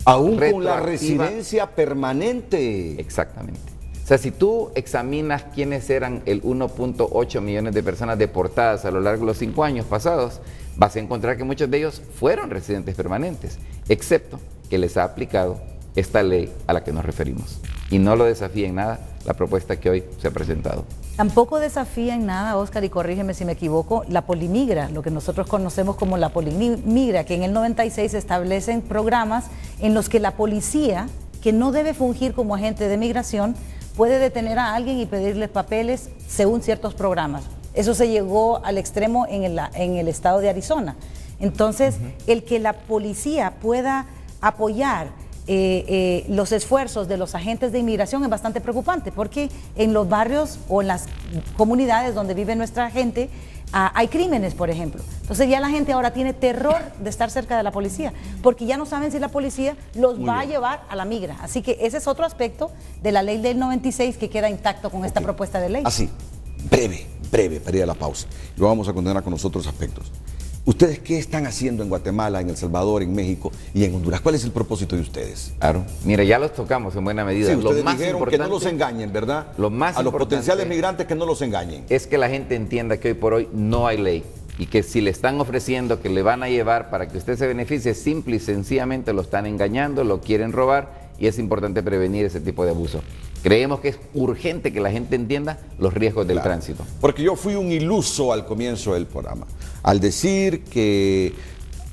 Aún con la residencia permanente. Exactamente. O sea, si tú examinas quiénes eran el 1.8 millones de personas deportadas a lo largo de los 5 años pasados, vas a encontrar que muchos de ellos fueron residentes permanentes, excepto que les ha aplicado esta ley a la que nos referimos. Y no lo desafía en nada la propuesta que hoy se ha presentado. Tampoco desafía en nada, Oscar, y corrígeme si me equivoco, la Polimigra, lo que nosotros conocemos como la Polimigra, que en el 96 se establecen programas en los que la policía, que no debe fungir como agente de migración, puede detener a alguien y pedirles papeles según ciertos programas. Eso se llegó al extremo en el estado de Arizona. Entonces, el que la policía pueda apoyar los esfuerzos de los agentes de inmigración es bastante preocupante, porque en los barrios o en las comunidades donde vive nuestra gente hay crímenes, por ejemplo. Entonces ya la gente ahora tiene terror de estar cerca de la policía, porque ya no saben si la policía los va a llevar a la migra. Así que ese es otro aspecto de la ley del 96 que queda intacto con esta propuesta de ley. Así, breve, para ir a la pausa. Lo vamos a continuar con los otros aspectos. ¿Ustedes qué están haciendo en Guatemala, en El Salvador, en México y en Honduras? ¿Cuál es el propósito de ustedes? Claro, mira, ya los tocamos en buena medida. Sí, ustedes lo más dijeron que no los engañen, ¿verdad? Lo más a los importante potenciales migrantes que no los engañen. Es que la gente entienda que hoy por hoy no hay ley y que si le están ofreciendo que le van a llevar para que usted se beneficie, simple y sencillamente lo están engañando, lo quieren robar y es importante prevenir ese tipo de abuso. Creemos que es urgente que la gente entienda los riesgos del tránsito. Porque yo fui un iluso al comienzo del programa, al decir que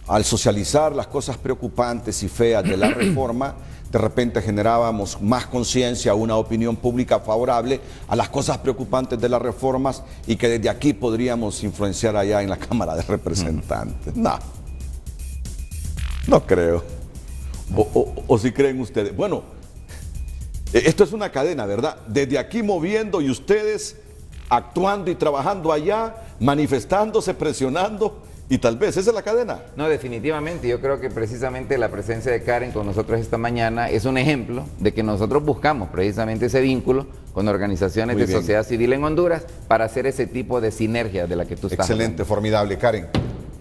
al socializar las cosas preocupantes y feas de la reforma, de repente generábamos más conciencia, una opinión pública favorable a las cosas preocupantes de las reformas y que desde aquí podríamos influenciar allá en la Cámara de Representantes. No creo. O si creen ustedes. Bueno, esto es una cadena, ¿verdad? Desde aquí moviendo y ustedes actuando y trabajando allá, manifestándose, presionando, y tal vez esa es la cadena. No, definitivamente. Yo creo que precisamente la presencia de Karen con nosotros esta mañana es un ejemplo de que nosotros buscamos precisamente ese vínculo con organizaciones de sociedad civil en Honduras para hacer ese tipo de sinergia de la que tú estás Excelente, hablando. Formidable. Karen,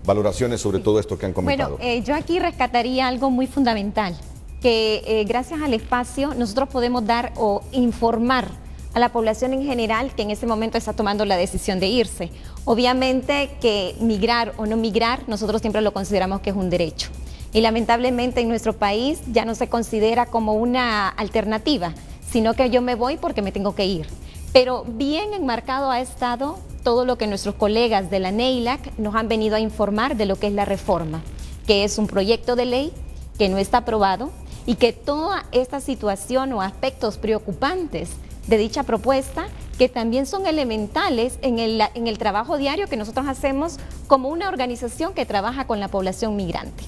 valoraciones sobre todo esto que han comentado. Bueno, yo aquí rescataría algo muy fundamental, que gracias al espacio nosotros podemos dar o informar a la población en general que en este momento está tomando la decisión de irse. Obviamente que migrar o no migrar, nosotros siempre lo consideramos que es un derecho. Y lamentablemente en nuestro país ya no se considera como una alternativa, sino que yo me voy porque me tengo que ir. Pero bien enmarcado ha estado todo lo que nuestros colegas de la NEILAC nos han venido a informar de lo que es la reforma, que es un proyecto de ley que no está aprobado y que toda esta situación o aspectos preocupantes de dicha propuesta, que también son elementales en el trabajo diario que nosotros hacemos como una organización que trabaja con la población migrante,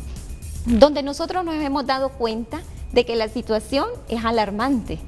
donde nosotros nos hemos dado cuenta de que la situación es alarmante,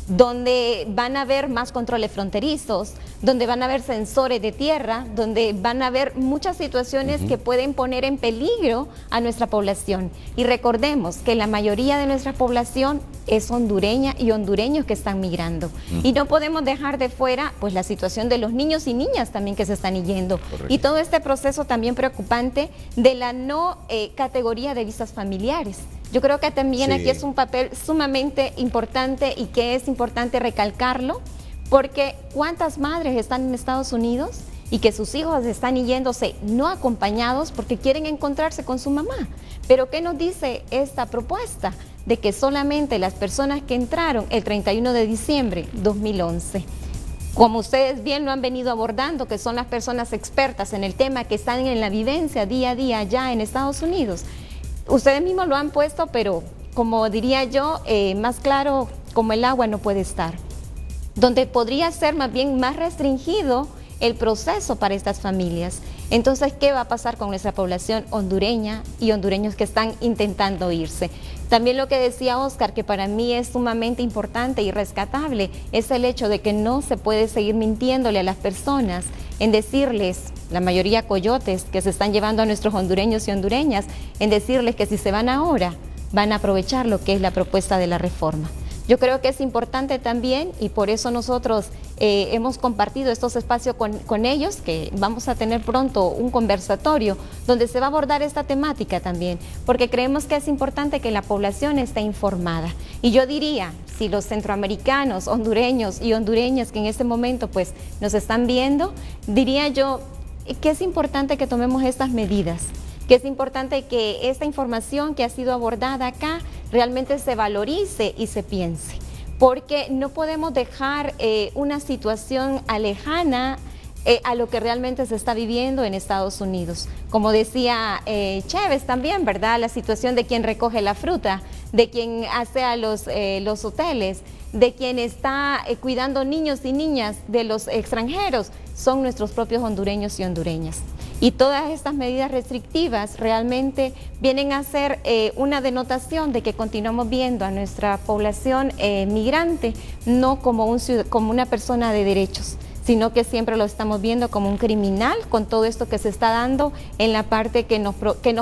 donde van a haber más controles fronterizos, donde van a haber sensores de tierra, donde van a haber muchas situaciones que pueden poner en peligro a nuestra población. Y recordemos que la mayoría de nuestra población es hondureña y hondureños que están migrando. Y no podemos dejar de fuera pues la situación de los niños y niñas también que se están yendo. Correcto. Y todo este proceso también preocupante de la no categoría de visas familiares. Yo creo que también aquí es un papel sumamente importante y que es importante recalcarlo, porque ¿cuántas madres están en Estados Unidos y que sus hijos están yéndose no acompañados porque quieren encontrarse con su mamá? Pero ¿qué nos dice esta propuesta? De que solamente las personas que entraron el 31 de diciembre de 2011, como ustedes bien lo han venido abordando, que son las personas expertas en el tema, que están en la vivencia día a día allá en Estados Unidos, ustedes mismos lo han puesto, pero como diría yo, más claro como el agua no puede estar. Donde podría ser más bien más restringido el proceso para estas familias. Entonces, ¿qué va a pasar con nuestra población hondureña y hondureños que están intentando irse? También lo que decía Oscar, que para mí es sumamente importante y rescatable, es el hecho de que no se puede seguir mintiéndole a las personas en decirles, la mayoría coyotes que se están llevando a nuestros hondureños y hondureñas, en decirles que si se van ahora, van a aprovechar lo que es la propuesta de la reforma. Yo creo que es importante también, y por eso nosotros hemos compartido estos espacios con ellos, que vamos a tener pronto un conversatorio donde se va a abordar esta temática también, porque creemos que es importante que la población esté informada. Y yo diría, si los centroamericanos, hondureños y hondureñas que en este momento pues nos están viendo, diría yo que es importante que tomemos estas medidas, que es importante que esta información que ha sido abordada acá realmente se valorice y se piense, porque no podemos dejar una situación alejana a lo que realmente se está viviendo en Estados Unidos. Como decía Chévez también, ¿verdad? La situación de quien recoge la fruta, de quien hace a los hoteles, de quien está cuidando niños y niñas de los extranjeros. son nuestros propios hondureños y hondureñas. Y todas estas medidas restrictivas realmente vienen a ser una denotación de que continuamos viendo a nuestra población migrante no como una persona de derechos, sino que siempre lo estamos viendo como un criminal con todo esto que se está dando en la parte que nos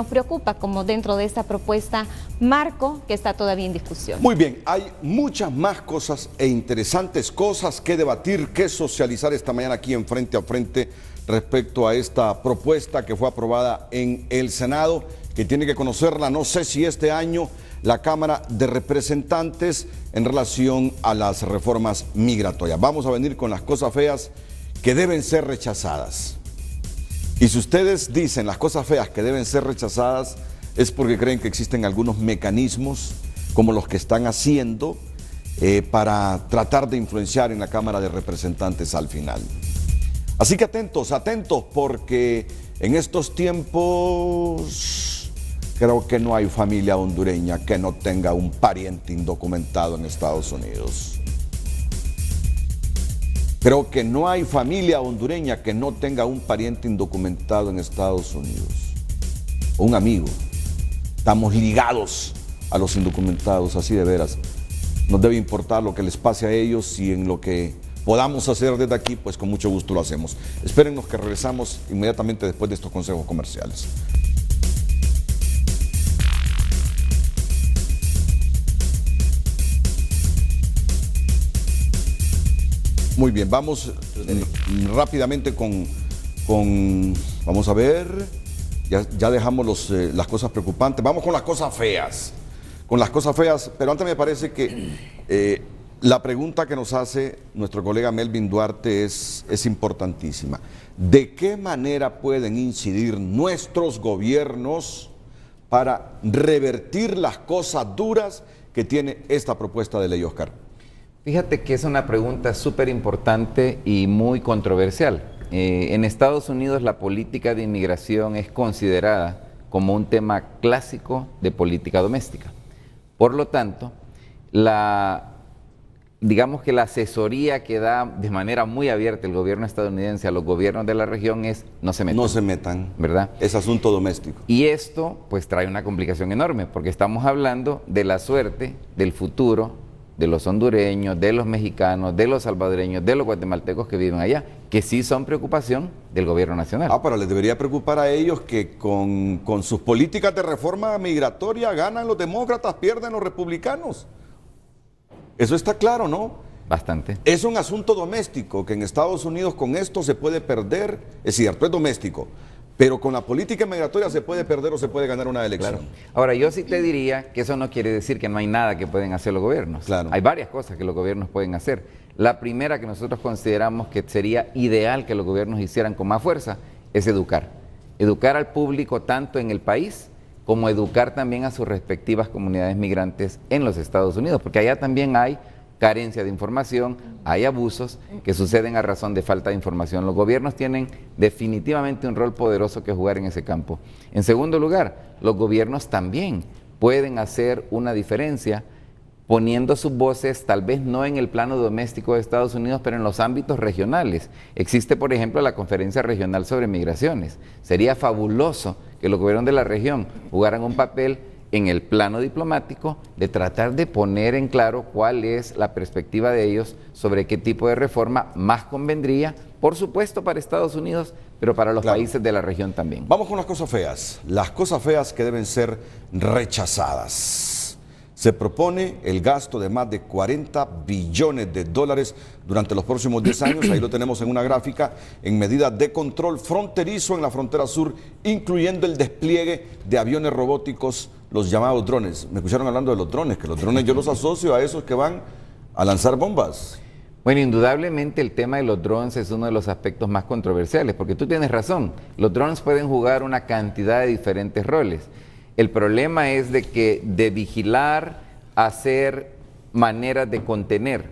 preocupa, como dentro de esta propuesta marco que está todavía en discusión. Muy bien, hay muchas más cosas e interesantes cosas que debatir, que socializar esta mañana aquí en Frente a Frente respecto a esta propuesta que fue aprobada en el Senado, que tiene que conocerla, no sé si este año, la Cámara de Representantes en relación a las reformas migratorias. Vamos a venir con las cosas feas que deben ser rechazadas. Y si ustedes dicen las cosas feas que deben ser rechazadas, es porque creen que existen algunos mecanismos como los que están haciendo para tratar de influenciar en la Cámara de Representantes al final. Así que atentos, porque en estos tiempos creo que no hay familia hondureña que no tenga un pariente indocumentado en Estados Unidos. Creo que no hay familia hondureña que no tenga un pariente indocumentado en Estados Unidos. Un amigo. Estamos ligados a los indocumentados, así de veras. Nos debe importar lo que les pase a ellos y en lo que podamos hacer desde aquí, pues con mucho gusto lo hacemos. Espérennos que regresamos inmediatamente después de estos consejos comerciales. Muy bien, vamos rápidamente vamos a ver, ya dejamos las cosas preocupantes, vamos con las cosas feas. Pero antes me parece que la pregunta que nos hace nuestro colega Melvin Duarte es importantísima. ¿De qué manera pueden incidir nuestros gobiernos para revertir las cosas duras que tiene esta propuesta de ley, Oscar? Fíjate que es una pregunta súper importante y muy controversial. En Estados Unidos la política de inmigración es considerada como un tema clásico de política doméstica. Por lo tanto, digamos que la asesoría que da de manera muy abierta el gobierno estadounidense a los gobiernos de la región es no se metan. No se metan, ¿verdad? Es asunto doméstico. Y esto pues trae una complicación enorme porque estamos hablando de la suerte, del futuro de los hondureños, de los mexicanos, de los salvadoreños, de los guatemaltecos que viven allá, que sí son preocupación del gobierno nacional. Pero les debería preocupar a ellos que con sus políticas de reforma migratoria ganan los demócratas, pierden los republicanos. Eso está claro, ¿no? Bastante. Es un asunto doméstico, que en Estados Unidos con esto se puede perder, es cierto, es doméstico, pero con la política migratoria se puede perder o se puede ganar una elección. Claro. Ahora, yo sí te diría que eso no quiere decir que no hay nada que pueden hacer los gobiernos. Claro. Hay varias cosas que los gobiernos pueden hacer. La primera que nosotros consideramos que sería ideal que los gobiernos hicieran con más fuerza es educar. Educar al público tanto en el país como educar también a sus respectivas comunidades migrantes en los Estados Unidos, porque allá también hay carencia de información, hay abusos que suceden a razón de falta de información. Los gobiernos tienen definitivamente un rol poderoso que jugar en ese campo. En segundo lugar, los gobiernos también pueden hacer una diferencia poniendo sus voces, tal vez no en el plano doméstico de Estados Unidos, pero en los ámbitos regionales. Existe, por ejemplo, la Conferencia Regional sobre Migraciones. Sería fabuloso que los gobiernos de la región jugaran un papel en el plano diplomático de tratar de poner en claro cuál es la perspectiva de ellos sobre qué tipo de reforma más convendría, por supuesto para Estados Unidos, pero para los países de la región también. Vamos con las cosas feas que deben ser rechazadas. Se propone el gasto de más de 40 billones de dólares durante los próximos 10 años, ahí lo tenemos en una gráfica, en medidas de control fronterizo en la frontera sur, incluyendo el despliegue de aviones robóticos, los llamados drones. Me escucharon hablando de los drones, que los drones yo los asocio a esos que van a lanzar bombas. Bueno, indudablemente el tema de los drones es uno de los aspectos más controversiales, porque tú tienes razón, los drones pueden jugar una cantidad de diferentes roles. El problema es de vigilar, hacer maneras de contener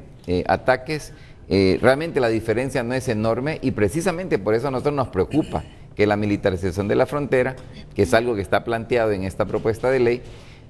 ataques. Realmente la diferencia no es enorme y precisamente por eso a nosotros nos preocupa que la militarización de la frontera, que es algo que está planteado en esta propuesta de ley,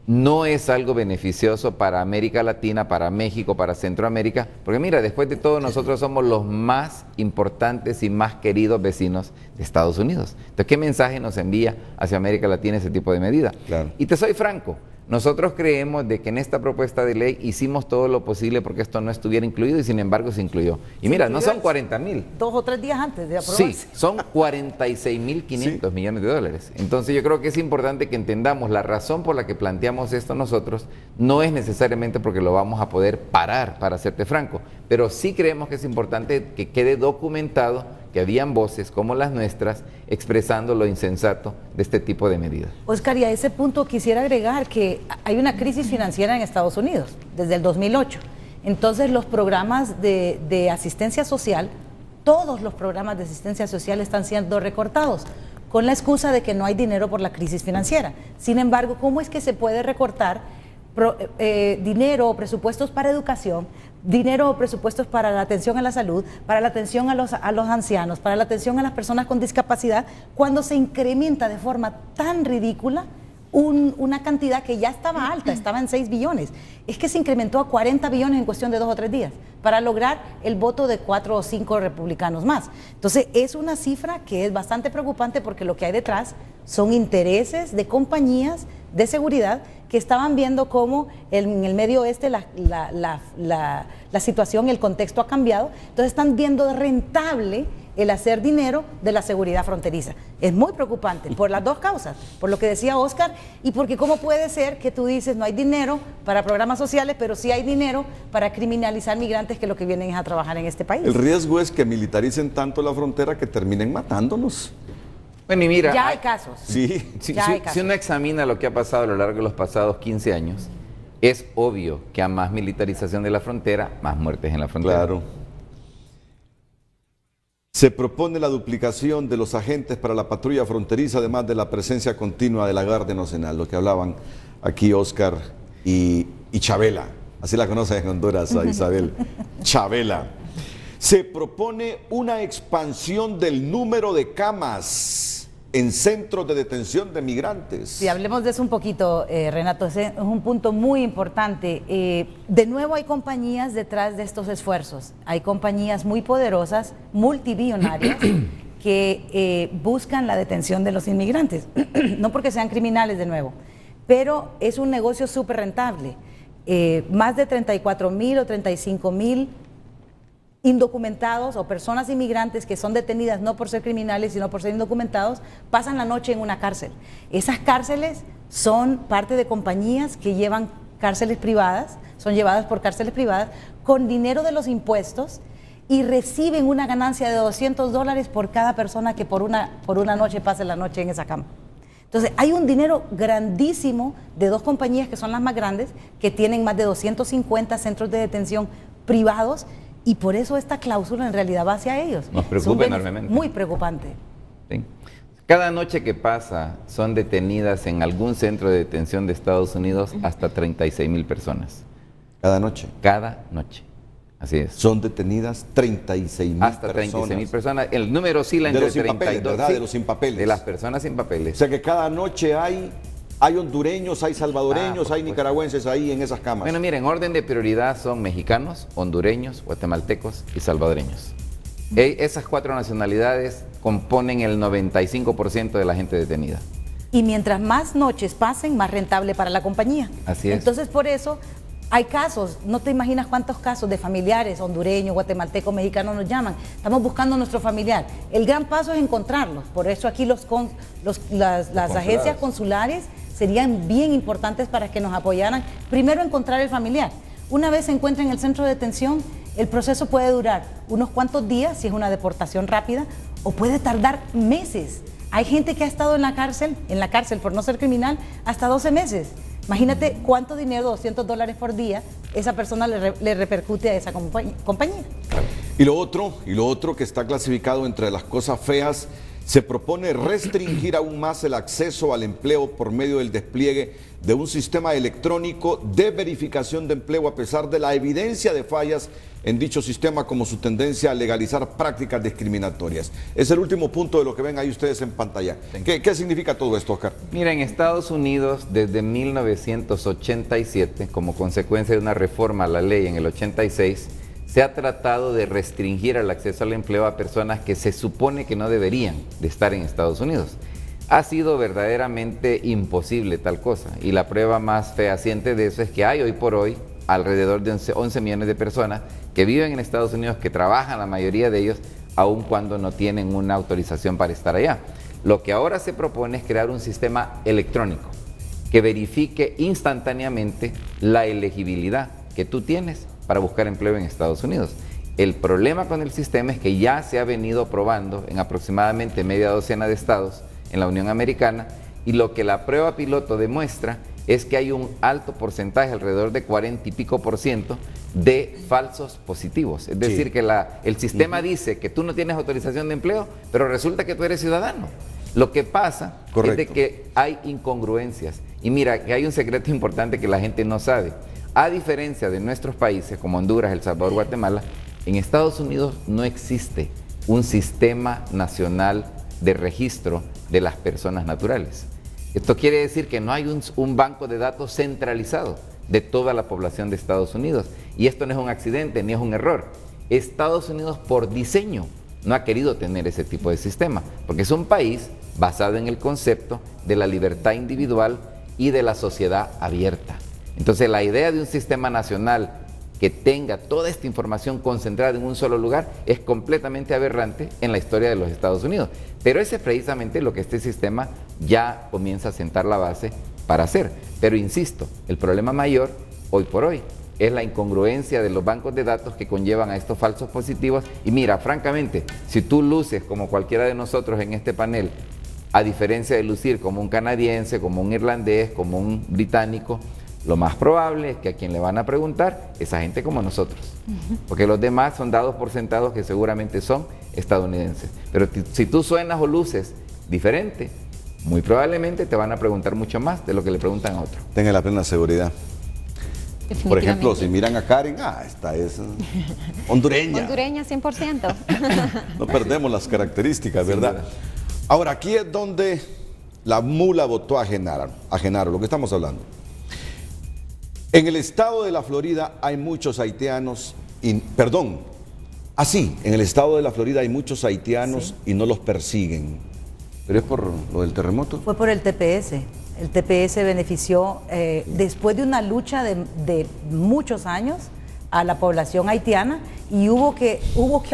no es algo beneficioso para América Latina, para México, para Centroamérica, porque mira, después de todo nosotros somos los más importantes y más queridos vecinos de Estados Unidos. Entonces, ¿qué mensaje nos envía hacia América Latina ese tipo de medida? Claro. Y te soy franco, nosotros creemos de que en esta propuesta de ley hicimos todo lo posible porque esto no estuviera incluido y sin embargo se incluyó. Y mira, no son 40,000. 2 o 3 días antes de aprobarse. Sí, son 46.500 millones de dólares. Entonces yo creo que es importante que entendamos la razón por la que planteamos esto nosotros, no es necesariamente porque lo vamos a poder parar, para serte franco, pero sí creemos que es importante que quede documentado que habían voces como las nuestras expresando lo insensato de este tipo de medidas. Oscar, y a ese punto quisiera agregar que hay una crisis financiera en Estados Unidos desde el 2008. Entonces los programas de asistencia social, todos los programas de asistencia social están siendo recortados con la excusa de que no hay dinero por la crisis financiera. Sin embargo, ¿cómo es que se puede recortar dinero o presupuestos para educación, dinero o presupuestos para la atención a la salud, para la atención a los ancianos, para la atención a las personas con discapacidad, cuando se incrementa de forma tan ridícula una cantidad que ya estaba alta, estaba en 6 billones? Es que se incrementó a 40 billones en cuestión de 2 o 3 días para lograr el voto de 4 o 5 republicanos más. Entonces es una cifra que es bastante preocupante porque lo que hay detrás son intereses de compañías de seguridad que estaban viendo cómo en el Medio Oeste la situación, el contexto ha cambiado, entonces están viendo rentable el hacer dinero de la seguridad fronteriza. Es muy preocupante por las dos causas, por lo que decía Oscar y porque cómo puede ser que tú dices no hay dinero para programas sociales, pero sí hay dinero para criminalizar migrantes que lo que vienen es a trabajar en este país. El riesgo es que militaricen tanto la frontera que terminen matándonos. Bueno, y mira, ya hay casos. Sí. Si uno examina lo que ha pasado a lo largo de los pasados 15 años, es obvio que a más militarización de la frontera, más muertes en la frontera. Claro. Se propone la duplicación de los agentes para la patrulla fronteriza, además de la presencia continua de la Guardia Nacional, lo que hablaban aquí Oscar y Chabela. Así la conocen en Honduras a Isabel. Chabela. Se propone una expansión del número de camas en centros de detención de migrantes. Sí, hablemos de eso un poquito, Renato, ese es un punto muy importante. De nuevo hay compañías detrás de estos esfuerzos, hay compañías muy poderosas, multibillonarias, que buscan la detención de los inmigrantes, no porque sean criminales de nuevo, pero es un negocio súper rentable. Más de 34,000 o 35,000 indocumentados o personas inmigrantes que son detenidas no por ser criminales sino por ser indocumentados, pasan la noche en una cárcel. Esas cárceles son parte de compañías que llevan cárceles privadas, son llevadas por cárceles privadas con dinero de los impuestos y reciben una ganancia de $200 por cada persona que por una noche pase la noche en esa cama. Entonces hay un dinero grandísimo de dos compañías que son las más grandes, que tienen más de 250 centros de detención privados. Y por eso esta cláusula en realidad va hacia ellos. Nos preocupa enormemente. Muy preocupante. Sí. Cada noche que pasa son detenidas en algún centro de detención de Estados Unidos hasta 36,000 personas. ¿Cada noche? Cada noche. Así es. Son detenidas 36,000 personas. Hasta 36,000 personas. El número oscila entre 32. ¿Verdad? Sí, de los sin papeles. De las personas sin papeles. O sea que cada noche hay hondureños, hay salvadoreños, hay nicaragüenses ahí en esas camas. Bueno, miren, en orden de prioridad son mexicanos, hondureños, guatemaltecos y salvadoreños. Esas 4 nacionalidades componen el 95% de la gente detenida. Y mientras más noches pasen, más rentable para la compañía. Así es. Entonces, por eso hay casos, no te imaginas cuántos casos de familiares hondureños, guatemaltecos, mexicanos nos llaman. Estamos buscando a nuestro familiar. El gran paso es encontrarlos. Por eso aquí las agencias consulares serían bien importantes para que nos apoyaran. Primero, encontrar el familiar. Una vez se encuentra en el centro de detención, el proceso puede durar unos cuantos días, si es una deportación rápida, o puede tardar meses. Hay gente que ha estado en la cárcel por no ser criminal, hasta 12 meses. Imagínate cuánto dinero, $200 por día, esa persona le repercute a esa compañía. Y lo otro que está clasificado entre las cosas feas Se propone restringir aún más el acceso al empleo por medio del despliegue de un sistema electrónico de verificación de empleo a pesar de la evidencia de fallas en dicho sistema como su tendencia a legalizar prácticas discriminatorias. Es el último punto de lo que ven ahí ustedes en pantalla. ¿Qué significa todo esto, Oscar? Mira, en Estados Unidos desde 1987, como consecuencia de una reforma a la ley en el 86, se ha tratado de restringir el acceso al empleo a personas que se supone que no deberían de estar en Estados Unidos. Ha sido verdaderamente imposible tal cosa, y la prueba más fehaciente de eso es que hay hoy por hoy alrededor de 11 millones de personas que viven en Estados Unidos, que trabajan, la mayoría de ellos, aun cuando no tienen una autorización para estar allá. Lo que ahora se propone es crear un sistema electrónico que verifique instantáneamente la elegibilidad que tú tienes para buscar empleo en Estados Unidos. El problema con el sistema es que ya se ha venido probando en aproximadamente media docena de estados en la Unión Americana, y lo que la prueba piloto demuestra es que hay un alto porcentaje, alrededor de 40 y pico % de falsos positivos. Es decir, que el sistema dice que tú no tienes autorización de empleo, pero resulta que tú eres ciudadano. Lo que pasa es de que hay incongruencias. Y mira, que hay un secreto importante que la gente no sabe. A diferencia de nuestros países como Honduras, El Salvador, Guatemala, en Estados Unidos no existe un sistema nacional de registro de las personas naturales. Esto quiere decir que no hay un banco de datos centralizado de toda la población de Estados Unidos. Y esto no es un accidente ni es un error. Estados Unidos, por diseño, no ha querido tener ese tipo de sistema, porque es un país basado en el concepto de la libertad individual y de la sociedad abierta. Entonces, la idea de un sistema nacional que tenga toda esta información concentrada en un solo lugar es completamente aberrante en la historia de los Estados Unidos. Pero ese es precisamente lo que este sistema ya comienza a sentar la base para hacer. Pero insisto, el problema mayor, hoy por hoy, es la incongruencia de los bancos de datos que conllevan a estos falsos positivos. Y mira, francamente, si tú luces como cualquiera de nosotros en este panel, a diferencia de lucir como un canadiense, como un irlandés, como un británico, lo más probable es que a quien le van a preguntar es a gente como nosotros, porque los demás son dados por sentados que seguramente son estadounidenses. Pero si tú suenas o luces diferente, muy probablemente te van a preguntar mucho más de lo que le preguntan a otro. Tenga la plena seguridad. Por ejemplo, si miran a Karen, esta es hondureña. Hondureña 100%. No perdemos las características, ¿verdad? Ahora, aquí es donde la mula votó a Genaro, lo que estamos hablando. En el estado de la Florida hay muchos haitianos, en el estado de la Florida hay muchos haitianos y no los persiguen. ¿Pero es por lo del terremoto? Fue por el TPS. El TPS benefició, después de una lucha de muchos años, a la población haitiana, y hubo que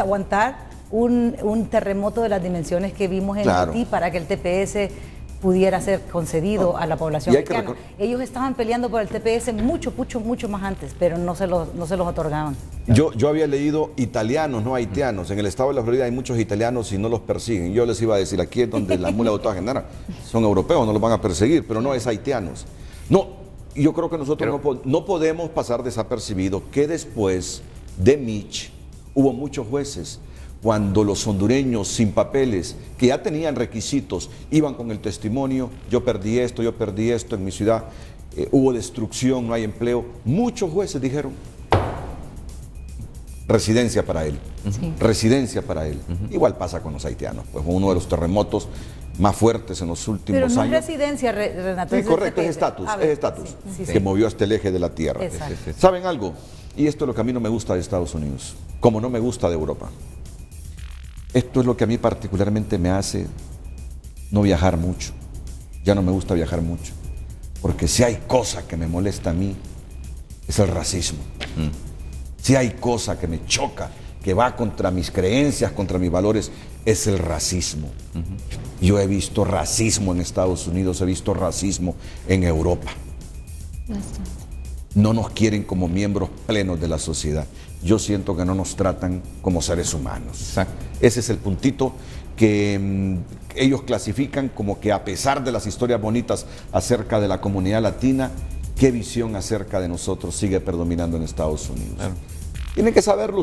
aguantar un terremoto de las dimensiones que vimos en Haití para que el TPS pudiera ser concedido a la población haitiana. Ellos estaban peleando por el TPS mucho más antes, pero no se los otorgaban. Yo había leído italianos, no haitianos. En el estado de la Florida hay muchos italianos y no los persiguen. Yo les iba a decir, aquí es donde la mula votó a Genaro. Son europeos, no los van a perseguir, pero no es haitianos. No, yo creo que nosotros no podemos pasar desapercibido que después de Mitch hubo muchos jueces. Cuando los hondureños sin papeles, que ya tenían requisitos, iban con el testimonio, yo perdí esto en mi ciudad, hubo destrucción, no hay empleo, muchos jueces dijeron, residencia para él, residencia para él. Igual pasa con los haitianos, pues uno de los terremotos más fuertes en los últimos años. Pero no es residencia, Renato. Sí, correcto, es estatus, que movió hasta el eje de la tierra. ¿Saben algo? Y esto es lo que a mí no me gusta de Estados Unidos, como no me gusta de Europa. Esto es lo que a mí particularmente me hace no viajar mucho. Ya no me gusta viajar mucho. Porque si hay cosa que me molesta a mí, es el racismo. Si hay cosa que me choca, que va contra mis creencias, contra mis valores, es el racismo. Yo he visto racismo en Estados Unidos, he visto racismo en Europa. No nos quieren como miembros plenos de la sociedad. Yo siento que no nos tratan como seres humanos. Exacto. Ese es el puntito que ellos clasifican como que, a pesar de las historias bonitas acerca de la comunidad latina, ¿qué visión acerca de nosotros sigue predominando en Estados Unidos? Claro. Tiene que saberlo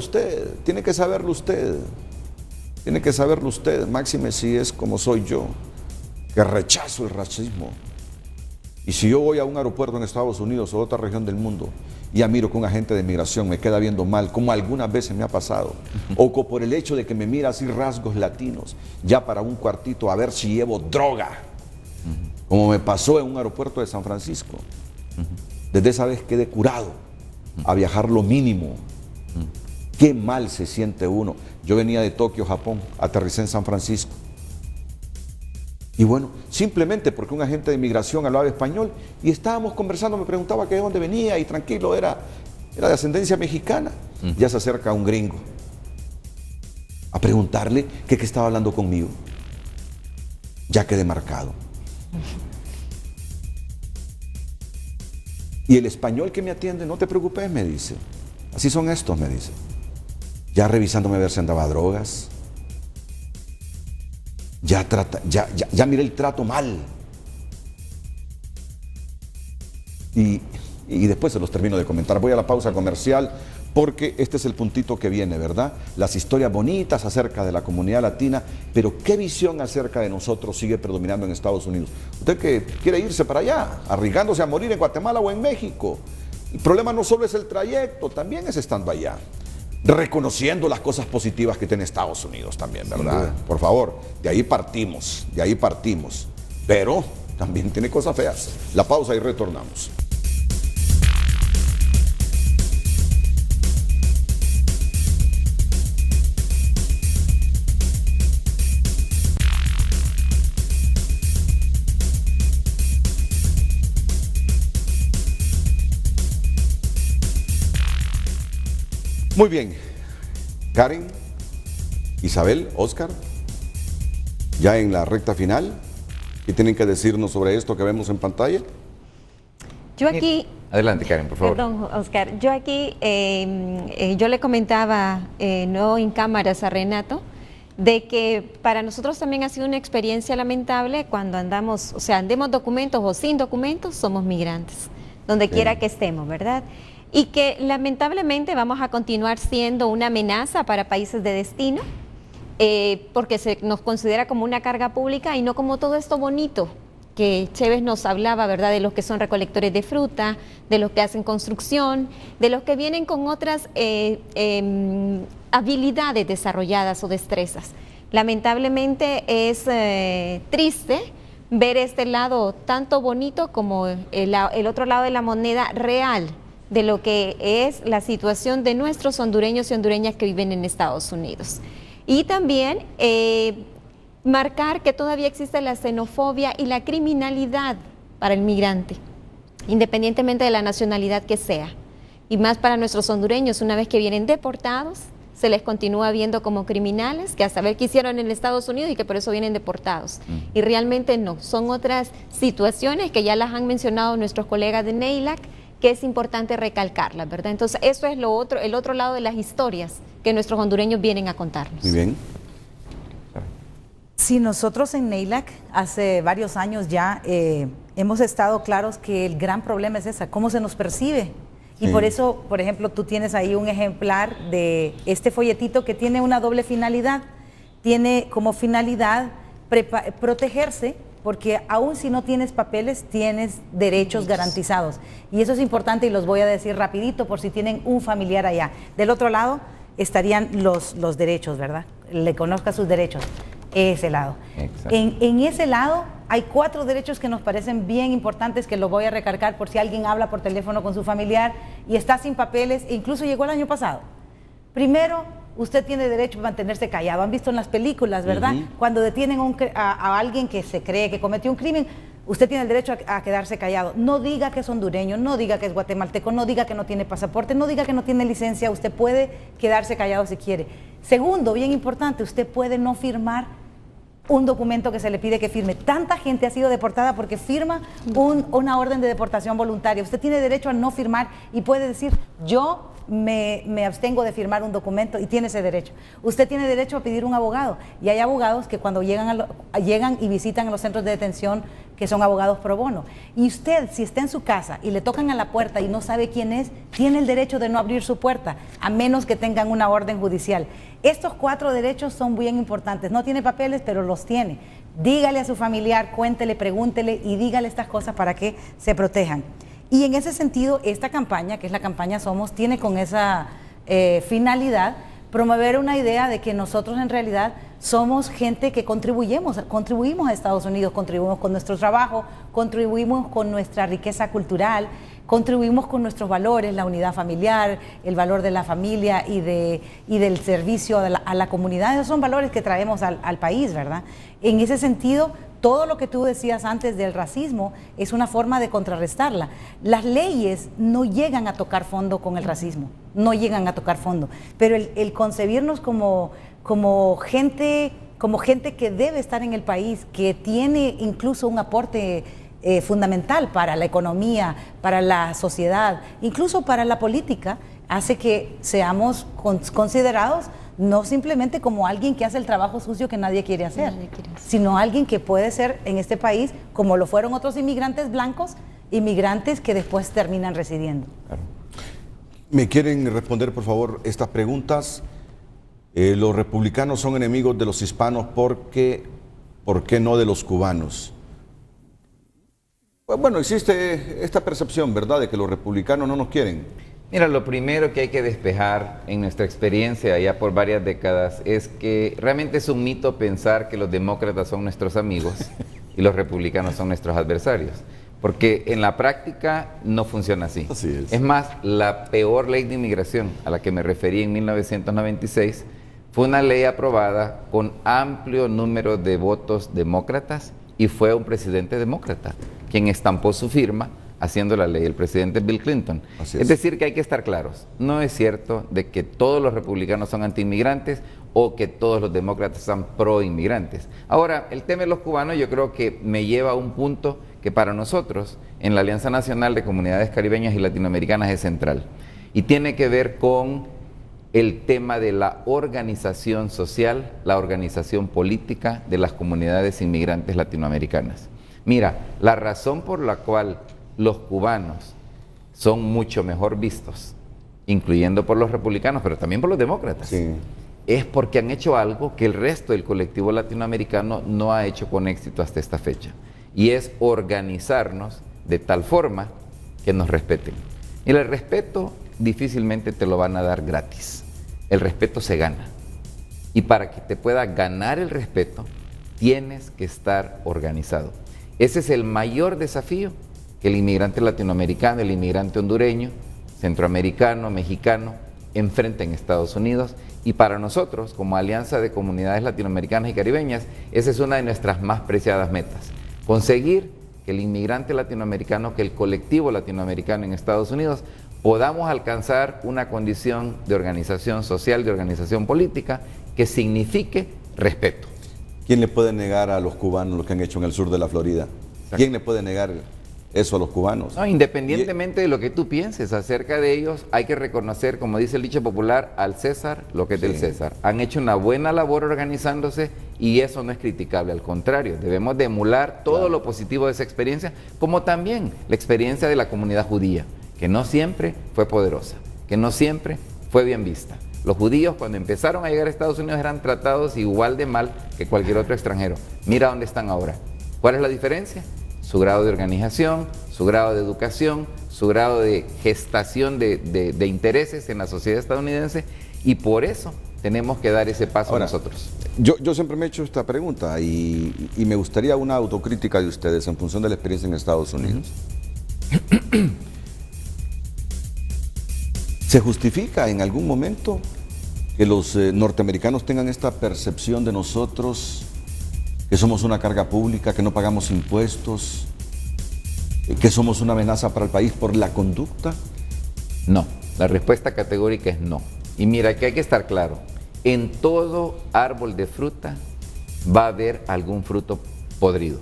usted, Tiene que saberlo usted, máxime si es como soy yo, que rechazo el racismo. Y si yo voy a un aeropuerto en Estados Unidos o otra región del mundo y ya miro que un agente de migración me queda viendo mal, como algunas veces me ha pasado, o por el hecho de que me mira así rasgos latinos, ya para un cuartito a ver si llevo droga, como me pasó en un aeropuerto de San Francisco. Desde esa vez quedé curado a viajar lo mínimo. Qué mal se siente uno. Yo venía de Tokio, Japón, aterricé en San Francisco. Y bueno, simplemente porque un agente de migración hablaba español y estábamos conversando, me preguntaba que de dónde venía y tranquilo, era de ascendencia mexicana. Ya se acerca un gringo a preguntarle que qué estaba hablando conmigo. Ya quedé marcado. Y el español que me atiende, no te preocupes, me dice. Así son estos, me dice. Ya revisándome a ver si andaba drogas. Ya miré el trato mal. Y después se los termino de comentar. Voy a la pausa comercial porque este es el puntito que viene, ¿verdad? Las historias bonitas acerca de la comunidad latina, pero ¿qué visión acerca de nosotros sigue predominando en Estados Unidos? Usted que quiere irse para allá, arriesgándose a morir en Guatemala o en México. El problema no solo es el trayecto, también es estando allá. Reconociendo las cosas positivas que tiene Estados Unidos también, ¿verdad? Por favor, de ahí partimos. Pero también tiene cosas feas. La pausa y retornamos. Muy bien, Karen, Isabel, Oscar, ya en la recta final, ¿qué tienen que decirnos sobre esto que vemos en pantalla? Yo aquí... Adelante, Karen, por favor. Perdón, Oscar. Yo aquí, yo le comentaba, no en cámaras a Renato, de que para nosotros también ha sido una experiencia lamentable cuando andamos, o sea, andemos documentos o sin documentos, somos migrantes, donde quiera que estemos, ¿verdad? Y que lamentablemente vamos a continuar siendo una amenaza para países de destino, porque se nos considera como una carga pública y no como todo esto bonito que Chévez nos hablaba, ¿verdad? De los que son recolectores de fruta, de los que hacen construcción, de los que vienen con otras habilidades desarrolladas o destrezas. Lamentablemente es triste ver este lado tanto bonito como el otro lado de la moneda real de lo que es la situación de nuestros hondureños y hondureñas que viven en Estados Unidos. Y también marcar que todavía existe la xenofobia y la criminalidad para el migrante, independientemente de la nacionalidad que sea. Y más para nuestros hondureños, una vez que vienen deportados, se les continúa viendo como criminales, que a saber qué hicieron en Estados Unidos y que por eso vienen deportados. Y realmente no, son otras situaciones que ya las han mencionado nuestros colegas de NEILAC, que es importante recalcarlas, ¿verdad? Entonces, eso es lo otro, el otro lado de las historias que nuestros hondureños vienen a contarnos. Muy bien. Sí, nosotros en NEILAC hace varios años ya hemos estado claros que el gran problema es esa, cómo se nos percibe. Y por eso, por ejemplo, tú tienes ahí un ejemplar de este folletito que tiene una doble finalidad. Tiene como finalidad protegerse, porque aún si no tienes papeles, tienes derechos garantizados. Y eso es importante y los voy a decir rapidito por si tienen un familiar allá. Del otro lado estarían los derechos, ¿verdad? Le conozca sus derechos. Ese lado. En ese lado hay 4 derechos que nos parecen bien importantes, que los voy a recargar por si alguien habla por teléfono con su familiar y está sin papeles, e incluso llegó el año pasado. Primero, usted tiene derecho a mantenerse callado. Han visto en las películas, ¿verdad? Cuando detienen a alguien que se cree que cometió un crimen, usted tiene el derecho a quedarse callado. No diga que es hondureño, no diga que es guatemalteco, no diga que no tiene pasaporte, no diga que no tiene licencia. Usted puede quedarse callado si quiere. Segundo, bien importante, usted puede no firmar un documento que se le pide que firme. Tanta gente ha sido deportada porque firma una orden de deportación voluntaria. Usted tiene derecho a no firmar y puede decir, yo me abstengo de firmar un documento, y tiene ese derecho. Usted tiene derecho a pedir un abogado, y hay abogados que cuando llegan y visitan a los centros de detención que son abogados pro bono. Y usted, si está en su casa y le tocan a la puerta y no sabe quién es, tiene el derecho de no abrir su puerta, a menos que tengan una orden judicial. Estos 4 derechos son bien importantes. No tiene papeles, pero los tiene. Dígale a su familiar, cuéntele, pregúntele y dígale estas cosas para que se protejan. Y en ese sentido, esta campaña, que es la campaña Somos, tiene con esa finalidad promover una idea de que nosotros en realidad somos gente que contribuimos a Estados Unidos, contribuimos con nuestro trabajo, contribuimos con nuestra riqueza cultural, contribuimos con nuestros valores, la unidad familiar, el valor de la familia y del servicio a la comunidad. Esos son valores que traemos al país, ¿verdad? En ese sentido, todo lo que tú decías antes del racismo es una forma de contrarrestarla. Las leyes no llegan a tocar fondo con el racismo, no llegan a tocar fondo, pero el concebirnos como gente que debe estar en el país, que tiene incluso un aporte fundamental para la economía, para la sociedad, incluso para la política, hace que seamos considerados no simplemente como alguien que hace el trabajo sucio que nadie quiere hacer, sino alguien que puede ser en este país, como lo fueron otros inmigrantes blancos, inmigrantes que después terminan residiendo. Claro. ¿Me quieren responder, por favor, estas preguntas? Los republicanos son enemigos de los hispanos, ¿por qué no de los cubanos? Bueno, existe esta percepción, ¿verdad?, de que los republicanos no nos quieren. Mira, lo primero que hay que despejar en nuestra experiencia ya por varias décadas es que realmente es un mito pensar que los demócratas son nuestros amigos y los republicanos son nuestros adversarios, porque en la práctica no funciona así. Así es. Es más, la peor ley de inmigración a la que me referí en 1996 fue una ley aprobada con amplio número de votos demócratas y fue un presidente demócrata quien estampó su firma haciendo la ley, el presidente Bill Clinton. Es decir, que hay que estar claros. No es cierto de que todos los republicanos son antiinmigrantes o que todos los demócratas son proinmigrantes. Ahora, el tema de los cubanos yo creo que me lleva a un punto que para nosotros, en la Alianza Nacional de Comunidades Caribeñas y Latinoamericanas, es central. Y tiene que ver con el tema de la organización social, la organización política de las comunidades inmigrantes latinoamericanas. Mira, la razón por la cual los cubanos son mucho mejor vistos, incluyendo por los republicanos, pero también por los demócratas, sí, es porque han hecho algo que el resto del colectivo latinoamericano no ha hecho con éxito hasta esta fecha, y es organizarnos de tal forma que nos respeten. Y el respeto difícilmente te lo van a dar gratis, el respeto se gana, y para que te pueda ganar el respeto, tienes que estar organizado. Ese es el mayor desafío que el inmigrante latinoamericano, el inmigrante hondureño, centroamericano, mexicano, enfrenta en Estados Unidos. Y para nosotros, como Alianza de Comunidades Latinoamericanas y Caribeñas, esa es una de nuestras más preciadas metas. Conseguir que el inmigrante latinoamericano, que el colectivo latinoamericano en Estados Unidos, podamos alcanzar una condición de organización social, de organización política, que signifique respeto. ¿Quién le puede negar a los cubanos lo que han hecho en el sur de la Florida? Exacto. ¿Quién le puede negar eso a los cubanos? No, independientemente de lo que tú pienses acerca de ellos, hay que reconocer, como dice el dicho popular, al César lo que es del César. Han hecho una buena labor organizándose y eso no es criticable, al contrario, debemos de emular todo lo positivo de esa experiencia, como también la experiencia de la comunidad judía, que no siempre fue poderosa, que no siempre fue bien vista. Los judíos, cuando empezaron a llegar a Estados Unidos, eran tratados igual de mal que cualquier otro extranjero. Mira dónde están ahora. ¿Cuál es la diferencia? Su grado de organización, su grado de educación, su grado de gestación de intereses en la sociedad estadounidense, y por eso tenemos que dar ese paso ahora, nosotros. Yo siempre me he hecho esta pregunta y me gustaría una autocrítica de ustedes en función de la experiencia en Estados Unidos. ¿Se justifica en algún momento que los norteamericanos tengan esta percepción de nosotros, que somos una carga pública, que no pagamos impuestos, que somos una amenaza para el país por la conducta? No, la respuesta categórica es no. Y mira, que hay que estar claro, en todo árbol de fruta va a haber algún fruto podrido,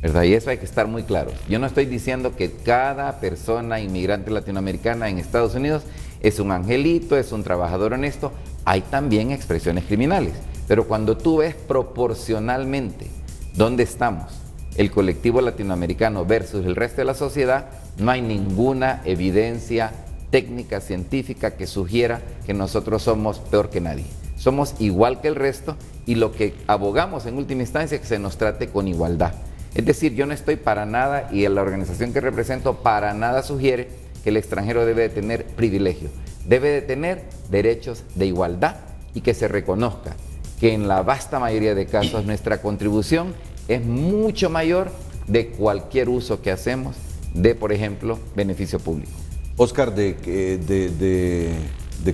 ¿verdad? Y eso hay que estar muy claro. Yo no estoy diciendo que cada persona inmigrante latinoamericana en Estados Unidos es un angelito, es un trabajador honesto. Hay también expresiones criminales, pero cuando tú ves proporcionalmente dónde estamos, el colectivo latinoamericano versus el resto de la sociedad, no hay ninguna evidencia técnica, científica que sugiera que nosotros somos peor que nadie. Somos igual que el resto y lo que abogamos en última instancia es que se nos trate con igualdad. Es decir, yo no estoy para nada, y la organización que represento para nada sugiere que el extranjero debe de tener privilegio. Debe de tener derechos de igualdad y que se reconozca que en la vasta mayoría de casos nuestra contribución es mucho mayor de cualquier uso que hacemos de, por ejemplo, beneficio público. Oscar, ¿de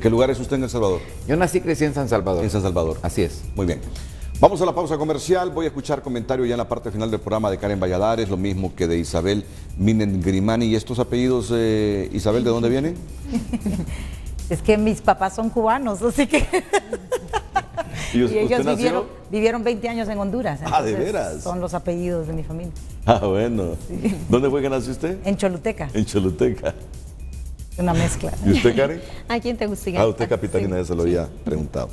qué lugar es usted en El Salvador? Yo nací y crecí en San Salvador. En San Salvador. Así es. Muy bien. Vamos a la pausa comercial. Voy a escuchar comentarios ya en la parte final del programa de Karen Valladares, lo mismo que de Isabel Minen Grimani. ¿Y estos apellidos, Isabel, de dónde vienen? Es que mis papás son cubanos, así que... Y ellos vivieron 20 años en Honduras. ¿De veras? Son los apellidos de mi familia. Bueno. Sí. ¿Dónde fue que nació usted? En Choluteca. En Choluteca. Una mezcla. ¿Y usted, Karen? Aquí en Tegucigalpa. Usted, capitalina, sí. ya se lo había preguntado.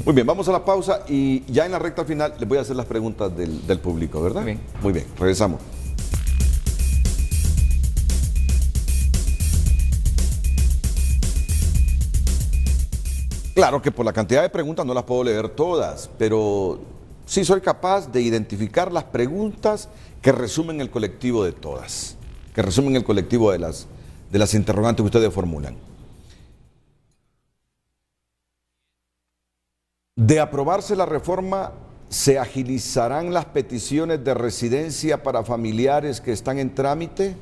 Muy bien, vamos a la pausa y ya en la recta final les voy a hacer las preguntas del público, ¿verdad? Bien. Muy bien, regresamos. Claro que por la cantidad de preguntas no las puedo leer todas, pero sí soy capaz de identificar las preguntas que resumen el colectivo de todas, que resumen el colectivo de las interrogantes que ustedes formulan. De aprobarse la reforma, ¿se agilizarán las peticiones de residencia para familiares que están en trámite?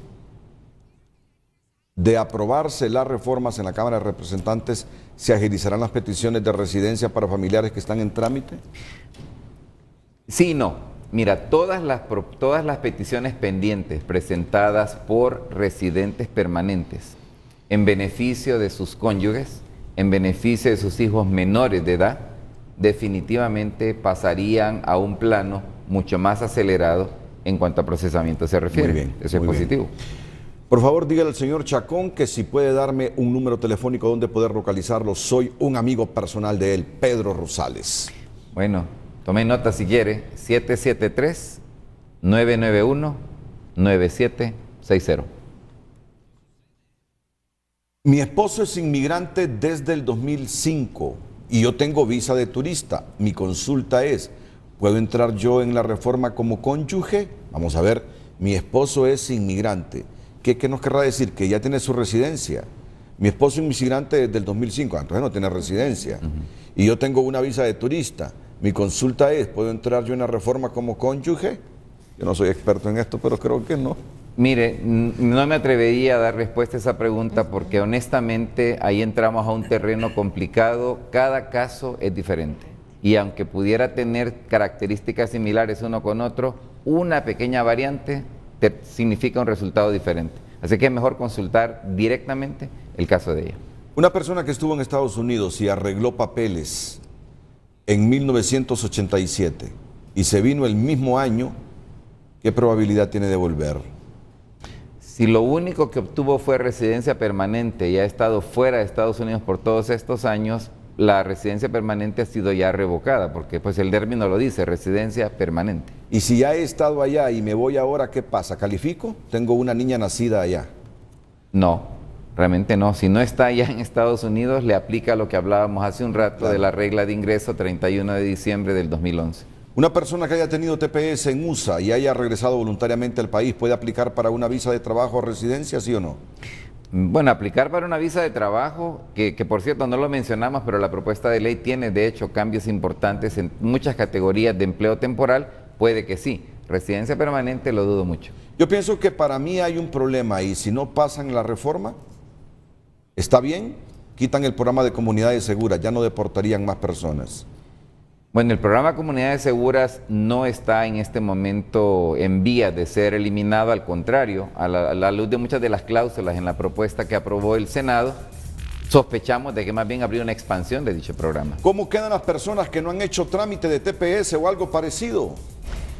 De aprobarse las reformas en la Cámara de Representantes, ¿se agilizarán las peticiones de residencia para familiares que están en trámite? Sí y no. Mira, todas las peticiones pendientes presentadas por residentes permanentes en beneficio de sus cónyuges, en beneficio de sus hijos menores de edad, definitivamente pasarían a un plano mucho más acelerado en cuanto a procesamiento se refiere. Muy bien, eso es positivo. Bien. Por favor, dígale al señor Chacón que si puede darme un número telefónico donde poder localizarlo. Soy un amigo personal de él, Pedro Rosales. Bueno, tome nota si quiere, 773-991-9760. Mi esposo es inmigrante desde el 2005 y yo tengo visa de turista. Mi consulta es, ¿puedo entrar yo en la reforma como cónyuge? Vamos a ver, mi esposo es inmigrante. ¿Qué nos querrá decir? Que ya tiene su residencia. Mi esposo es inmigrante desde el 2005, entonces no tiene residencia. Y yo tengo una visa de turista. Mi consulta es, ¿puedo entrar yo en la reforma como cónyuge? Yo no soy experto en esto, pero creo que no. Mire, no me atrevería a dar respuesta a esa pregunta porque honestamente ahí entramos a un terreno complicado. Cada caso es diferente. Y aunque pudiera tener características similares uno con otro, una pequeña variante significa un resultado diferente. Así que es mejor consultar directamente el caso de ella. Una persona que estuvo en Estados Unidos y arregló papeles en 1987 y se vino el mismo año, ¿qué probabilidad tiene de volver? Si lo único que obtuvo fue residencia permanente y ha estado fuera de Estados Unidos por todos estos años, la residencia permanente ha sido ya revocada, porque pues el término lo dice, residencia permanente. Y si ya he estado allá y me voy ahora, ¿qué pasa? ¿Califico? Tengo una niña nacida allá. No, realmente no. Si no está allá en Estados Unidos, le aplica lo que hablábamos hace un rato, claro, de la regla de ingreso 31 de diciembre del 2011. Una persona que haya tenido TPS en USA y haya regresado voluntariamente al país, ¿puede aplicar para una visa de trabajo o residencia, sí o no? Bueno, aplicar para una visa de trabajo, que por cierto no lo mencionamos, pero la propuesta de ley tiene de hecho cambios importantes en muchas categorías de empleo temporal, puede que sí. Residencia permanente lo dudo mucho. Yo pienso que para mí hay un problema y si no pasan la reforma, está bien, quitan el programa de comunidades seguras, ya no deportarían más personas. Bueno, el programa Comunidades Seguras no está en este momento en vía de ser eliminado, al contrario, a la luz de muchas de las cláusulas en la propuesta que aprobó el Senado, sospechamos de que más bien habría una expansión de dicho programa. ¿Cómo quedan las personas que no han hecho trámite de TPS o algo parecido?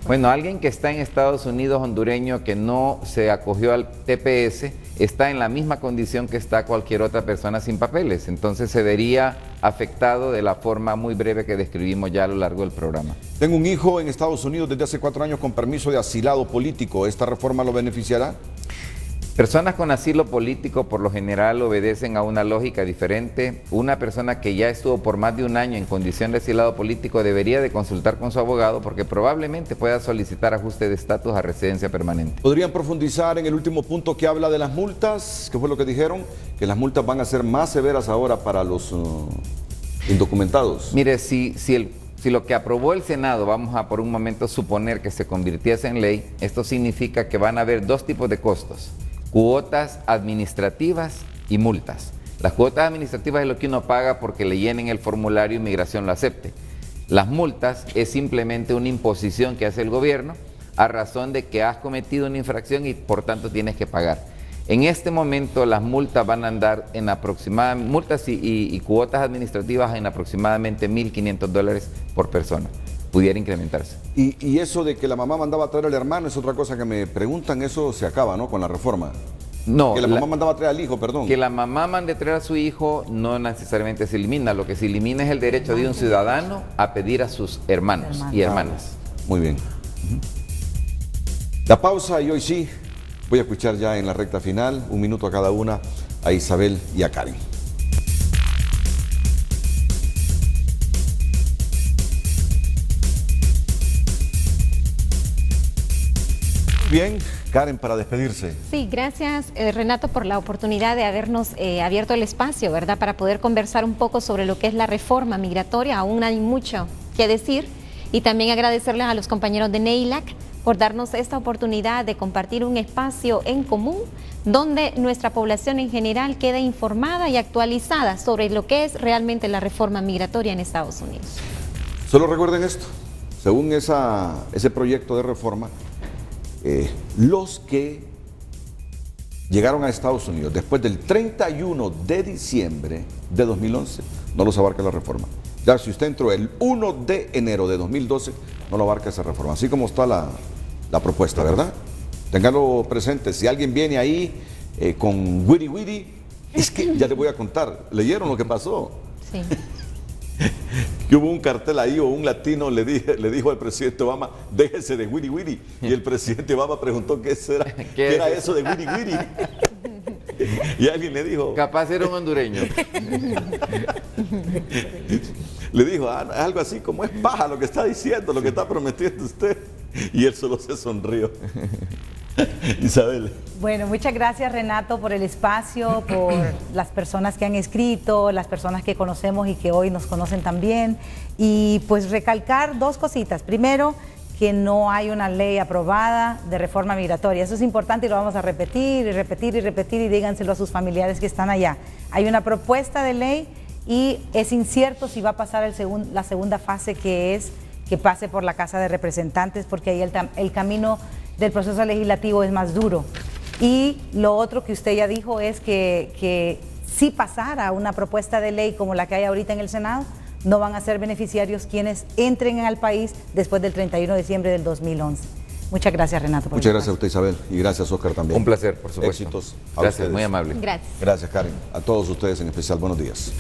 Bueno, alguien que está en Estados Unidos, hondureño, que no se acogió al TPS, está en la misma condición que está cualquier otra persona sin papeles. Entonces se vería afectado de la forma muy breve que describimos ya a lo largo del programa. Tengo un hijo en Estados Unidos desde hace 4 años con permiso de asilado político. ¿Esta reforma lo beneficiará? Personas con asilo político por lo general obedecen a una lógica diferente. Una persona que ya estuvo por más de un año en condición de asilado político debería de consultar con su abogado porque probablemente pueda solicitar ajuste de estatus a residencia permanente. ¿Podrían profundizar en el último punto que habla de las multas? ¿Qué fue lo que dijeron? Que las multas van a ser más severas ahora para los indocumentados. Mire, si lo que aprobó el Senado, vamos a por un momento suponer que se convirtiese en ley, esto significa que van a haber 2 tipos de costos. Cuotas administrativas y multas. Las cuotas administrativas es lo que uno paga porque le llenen el formulario y Migración lo acepte. Las multas es simplemente una imposición que hace el gobierno a razón de que has cometido una infracción y por tanto tienes que pagar. En este momento las multas van a andar en aproximadamente, multas y cuotas administrativas en aproximadamente $1,500 por persona. Pudiera incrementarse. Y eso de que la mamá mandaba a traer al hermano es otra cosa que me preguntan, eso se acaba, ¿no? Con la reforma. No. Que la mamá mandaba a traer al hijo, perdón. Que la mamá mande a traer a su hijo no necesariamente se elimina. Lo que se elimina es el derecho de un ciudadano a pedir a sus hermanos y hermanas. Muy bien. La pausa y hoy sí, voy a escuchar ya en la recta final, 1 minuto a cada una, a Isabel y a Karen. Bien, Karen, para despedirse. Sí, gracias Renato por la oportunidad de habernos abierto el espacio, ¿verdad? Para poder conversar un poco sobre lo que es la reforma migratoria. Aún hay mucho que decir y también agradecerles a los compañeros de NEILAC por darnos esta oportunidad de compartir un espacio en común donde nuestra población en general quede informada y actualizada sobre lo que es realmente la reforma migratoria en Estados Unidos. Solo recuerden esto, según ese proyecto de reforma, los que llegaron a Estados Unidos después del 31 de diciembre de 2011, no los abarca la reforma. Ya si usted entró el 1 de enero de 2012, no lo abarca esa reforma, así como está la propuesta, ¿verdad? Ténganlo presente, si alguien viene ahí con wiri wiri, es que ya les voy a contar, ¿leyeron lo que pasó? Sí. Que hubo un cartel ahí o un latino le dijo al presidente Obama, déjese de wiri wiri, y el presidente Obama preguntó qué era eso de wiri wiri. Y alguien le dijo, capaz era un hondureño. Le dijo, algo así como es paja lo que está diciendo, lo que está prometiendo usted. Y él solo se sonrió. Isabel. Bueno, muchas gracias Renato por el espacio, por las personas que han escrito, las personas que conocemos y que hoy nos conocen también. Y pues recalcar 2 cositas. Primero, que no hay una ley aprobada de reforma migratoria. Eso es importante y lo vamos a repetir y repetir y repetir y díganselo a sus familiares que están allá. Hay una propuesta de ley y es incierto si va a pasar la segunda fase, que es que pase por la Casa de Representantes, porque ahí el camino del proceso legislativo es más duro. Y lo otro que usted ya dijo es que si pasara una propuesta de ley como la que hay ahorita en el Senado, no van a ser beneficiarios quienes entren al país después del 31 de diciembre del 2011. Muchas gracias, Renato. Muchas gracias a usted, Isabel, y gracias, Oscar, también. Un placer, por supuesto. Éxitos a Gracias, ustedes. muy amable. Gracias. Gracias, Karen. A todos ustedes en especial, buenos días.